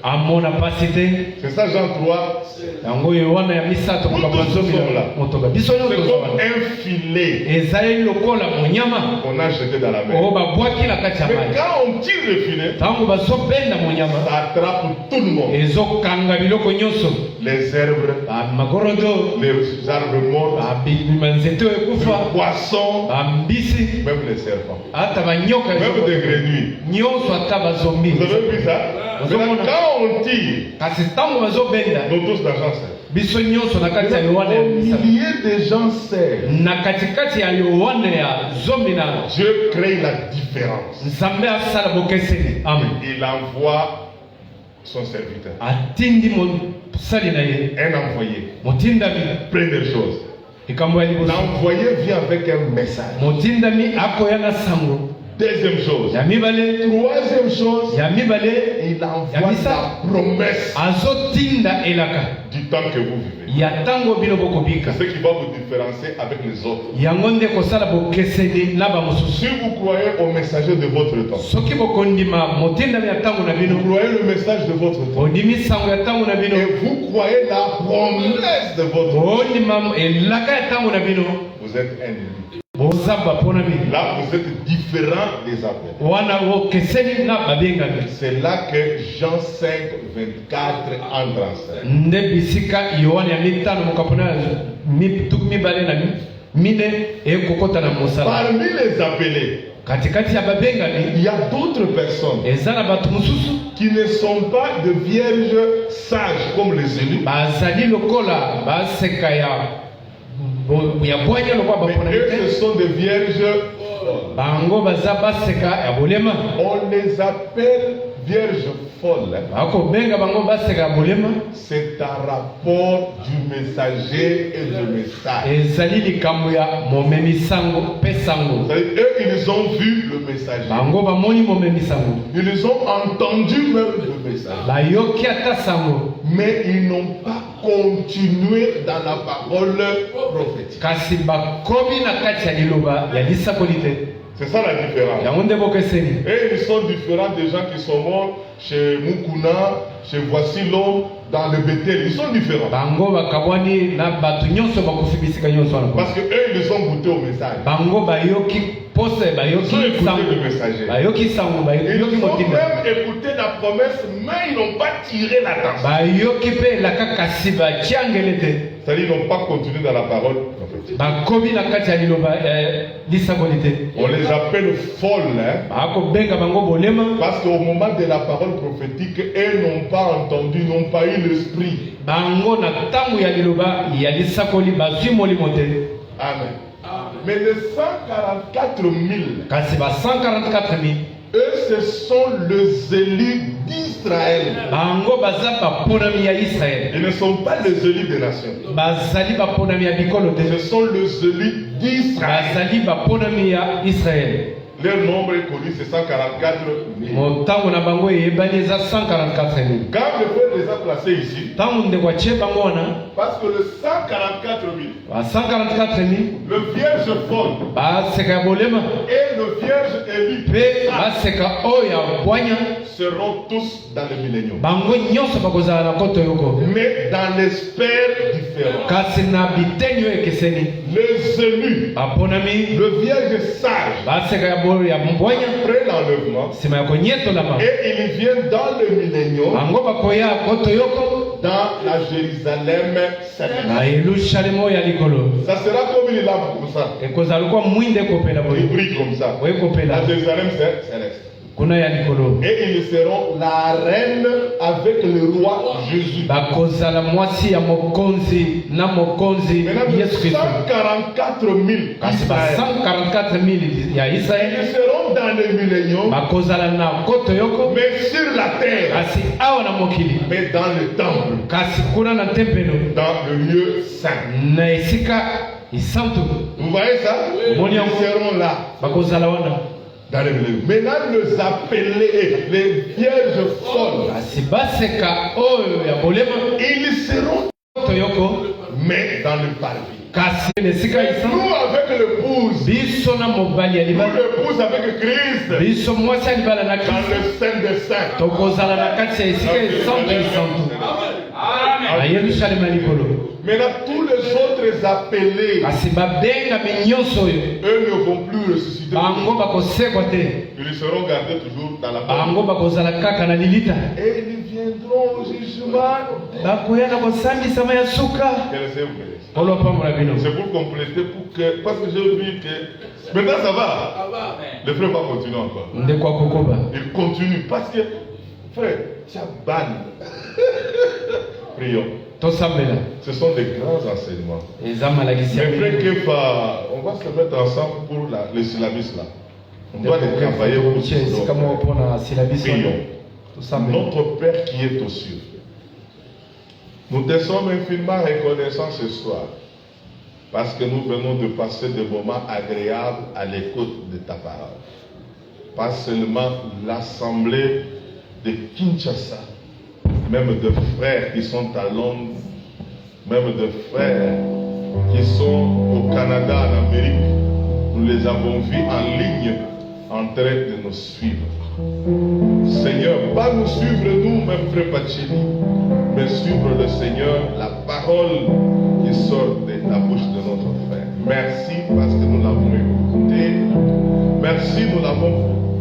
Amona pasite. C'est ça Jean 3. Yango Yohana ya misato mokamuna zomi na motoba. Biso nyonso C'est comme un filet ezali lokola monyama. qu'on a jeté dans la mer. O babwaki na kati ya Mais maji. quand on tire le filet, Tango bazobenda monyama. ça attrape tout le monde. Ezokanga biloko nyonso. Les herbes, Magorodo. les arbres morts, Manzeto les ekufa. poissons, Mbisi. même les serpents, Ata banyoka. même des grenouilles. Nyonso ata bazombi. Vous avez vu ça? Maintenant, quand on tire, Kasi tango bazobenda. nous tous d'argent sert. Biso nyonso na kati ya Yohana ya Au misato. milieu des gens servent. Na katikati ya Yohana ya zomi na Dieu crée la différence. Nzambe asala bokeseni. Amen. Il envoie son serviteur. Atindi mosali na ye. Un envoyé. Motindami. Première chose. Ekambo ya liboso. L'envoyé vient avec un message. Motindami akoya na sango. Deuxième chose. Ya mibale. Troisième chose. Ya mibale. Il envoie la promesse azotinda elaka du temps que vous vivez. ya tango bino bokobika. C'est ce qui va vous différencier avec les autres. Yango nde kosala bokeseni na bamosusu. Si vous croyez au messager de votre temps, Soki bokondima motindami ya tango na bino. vous croyez le message de votre temps, Ondimi sango ya tango na bino. et vous croyez la promesse de votre temps, Ondima elaka ya tango na bino. vous êtes un élu. Bozamba pona bino. Là, vous êtes différent des autres. Wana bokeseni na babengami. C'est là que Jean 5, 24 entre en scène. Nde bisika Yohana ya mitano mokapona tuku mibale na mine ekokota na mosala. Parmi les appelés, Katikati ya babengami. il y a d'autres personnes Eza na batu mususu. qui ne sont pas de vierges sages comme les élus, Bazali lokola baseka ya bwanya lokwa mais bapona eux, te. ce sont des vierges. Bango baza baseka ya bolema. On les appelle vierges folles. Bako benga bango baseka ya bolema. C'est un rapport du messager et du message. Ezali likambo ya momemi sango pe sango. C'est-à-dire, eux, ils ont vu le messager. Bango bamoni momemi sango. Ils ont entendu même le message. Bayoki ata sango. Mais ils n'ont pas continué dans la parole prophétique. Kasi bakomi na kati ya liloba ya lisakoli te. C'est ça la différence. Yango nde bokeseni. Et ils sont différents des gens qui sont morts chez Mukuna, chez Voici l'homme, dans le Bethel. Ils sont différents. Bango bakabwani na batu nyonso bakufi bisika nyonso wana. Parce que eux, ils ont goûté au message. Bango bayoki pose Ils ont bayoki écouté sango. le messager. Bayoki sango Ils bayoki ont motinda. même écouté la promesse, mais ils n'ont pas tiré l'attention. Bayoki pe laka kasi bachiangele te. C'est-à-dire, ils n'ont pas continué dans la parole prophétique. Bakomi na kati ya liloba lisakoli te. On les appelle folles, hein, Bako benga bango bolema. parce qu'au moment de la parole prophétique, eux n'ont pas entendu, n'ont pas eu l'esprit. Bango na tango ya liloba ya lisakoli bazwi molimo te. Amen. Mais les 144 000, Kasi ba 144 000. eux, ce sont les élus d'Israël. Bango baza baponami ya Israël. Ils ne sont pas les élus des nations. Bazali baponami ya bikolo te. Ce sont les élus d'Israël. Bazali baponami ya Israël. Leur nombre est connu, c'est 144 000. Motango na bango eyebani eza 144 000. Quand le peuple les a placés ici, Tango ndeko achie bango wana parce que le 144 000, ba 144 000 le vierge folle baseka ya bolema et le vierge élu pe baseka oyo ya bwanya seront tous dans le millénium. bango nyonso bakozala na koto yoko. Mais dans les sphères différentes. Kasi na biteni oyo ekeseni Les élus, baponami le vierge sage, baseka ya mbwanya après l'enlèvement, nsima ya konyetolama et ils viennent dans le millénium, bango bakoya koto yoko dans la Jérusalem céleste. na Yerusalemu ya likolo. Ça sera comme une lampe comme ça. Ekozala lokwa mwinde ekopela Il boye brille comme ça. ekopela La Jérusalem céleste. kuna ya likolo. Et ils seront la reine avec le roi Jésus. Bakozala mwasi ya mokonzi na mokonzi Maintenant, Yesu Kristo. 144 000 Kasi ba Israël. 144 000 ya Ils Israeli seront dans le millénium, bakozala na koto yoko. mais sur la terre, Kasi awa na mokili. mais dans le temple, Kasi kuna na tempelo dans le lieu saint. na esika isantu Vous voyez ça? Ils seront là. bakozala wana. dans l'église. Maintenant, les appelés, les vierges folles, ils seront, mais dans le parvis. Nous avec l'épouse, nous l'épouse avec Christ, dans le sein des saints. Maintenant, tous les autres appelés, eux ne vont plus ressusciter. Ils seront gardés toujours dans la mort. Et ils viendront au jugement. C'est pour compléter, parce que j'ai vu que maintenant ça va. Le frère va continuer encore. Il continue parce que, frère, tu as ban. Prions. Ce sont des grands enseignements. Mais frère Kefa, on va se mettre ensemble pour les syllabus là. On doit les travailler pour Prions. Notre Père qui est aux cieux, nous te sommes infiniment reconnaissants ce soir parce que nous venons de passer des moments agréables à l'écoute de ta parole. Pas seulement l'assemblée de Kinshasa, même de frères qui sont à Londres, même de frères qui sont au Canada, en Amérique, nous les avons vus en ligne en train de nous suivre. Seigneur, pas nous suivre nous-mêmes, frère Pacheli, mais suivre le Seigneur, la parole qui sort de la bouche de notre frère. Merci parce que nous l'avons écouté. Merci, nous l'avons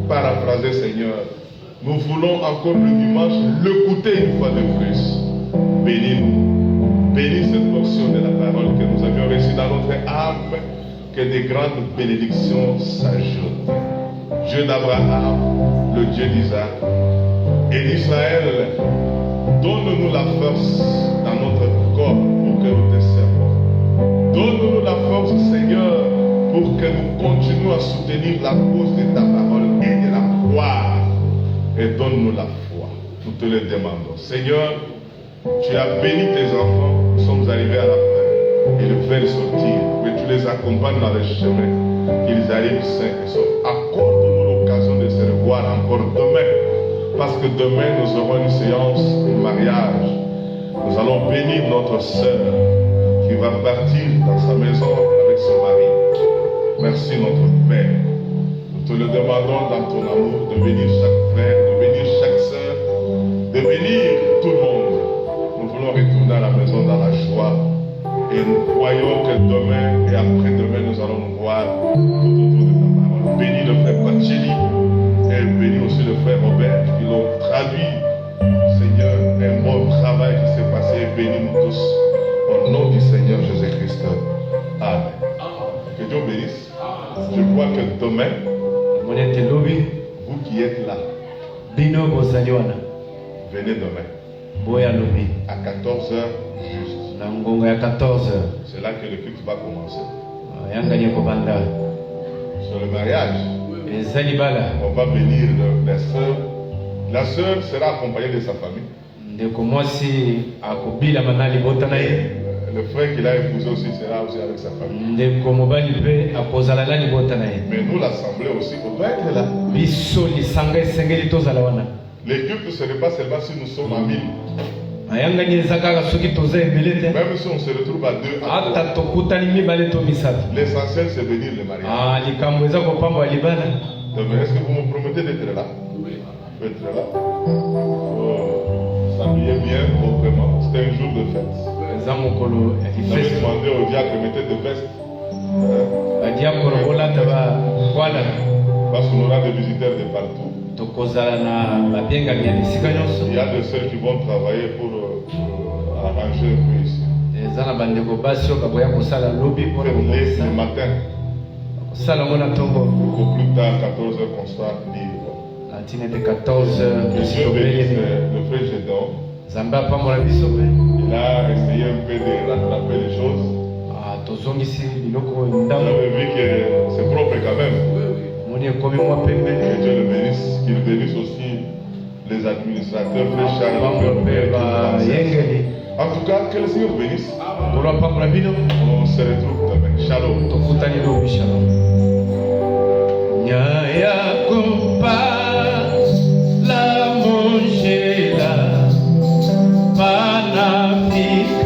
paraphrasé, Seigneur. Nous voulons encore le dimanche l'écouter une fois de plus. Bénis-nous. Bénis cette portion de la parole que nous avions reçue dans notre âme. Que des grandes bénédictions s'ajoutent. Dieu d'Abraham, le Dieu d'Isaac et d'Israël, donne-nous la force dans notre corps pour que nous te servons. Donne-nous la force, Seigneur, pour que nous continuions à soutenir la cause de ta parole et de la croire. Et donne-nous la foi. Nous te le demandons. Seigneur, tu as béni tes enfants. Nous sommes arrivés à la fin. Ils veulent sortir, mais tu les accompagnes dans le chemin. Qu'ils arrivent sains et saufs. Accorde-nous l'occasion de se revoir encore demain. Parce que demain, nous aurons une séance de mariage. Nous allons bénir notre sœur qui va partir dans sa maison avec son mari. Merci notre Père. Nous te le demandons dans ton amour de bénir chaque frère, de bénir chaque sœur, de bénir tout le monde. Nous voulons retourner à la maison dans la joie. Et nous croyons que demain et après-demain, nous allons nous voir tout autour de ta parole. Bénis le frère Pacheli et bénis aussi le frère Robert qui l'ont traduit. Seigneur, un bon travail qui s'est passé. Bénis-nous tous. Au nom du Seigneur Jésus-Christ. Amen. Que Dieu bénisse. Je crois que demain, vous qui êtes là, venez demain. À 14h juste. C'est là que le culte va commencer. Sur le mariage, on va bénir la sœur. La sœur sera accompagnée de sa famille. Le frère qu'il a épousé aussi sera aussi avec sa famille. Mais nous, l'assemblée aussi, on doit être là. Les cultes, ce n'est pas seulement si nous sommes à 1000. Même si on se retrouve à 2 à 3. L'essentiel c'est venir le mariage. Est-ce que vous me promettez d'être là? Oui. Être là. S'habiller bien, proprement. C'est un jour de fête. J'avais demandé au diacre de mettre des vestes. Parce qu'on aura des visiteurs de partout. Il y a des sœurs qui vont travailler pour arranger un peu ici. Le matin, au plus tard, 14h, qu'on soit libre. Dieu bénisse le frère Gédon. Il a essayé un peu de rattraper les choses. J'avais vu que c'est propre quand même. Que Dieu le bénisse, qu'il bénisse aussi les administrateurs, les Charles, en tout cas, que le Seigneur bénisse. On se retrouve demain. Shalom. La Mongela, Panafrica.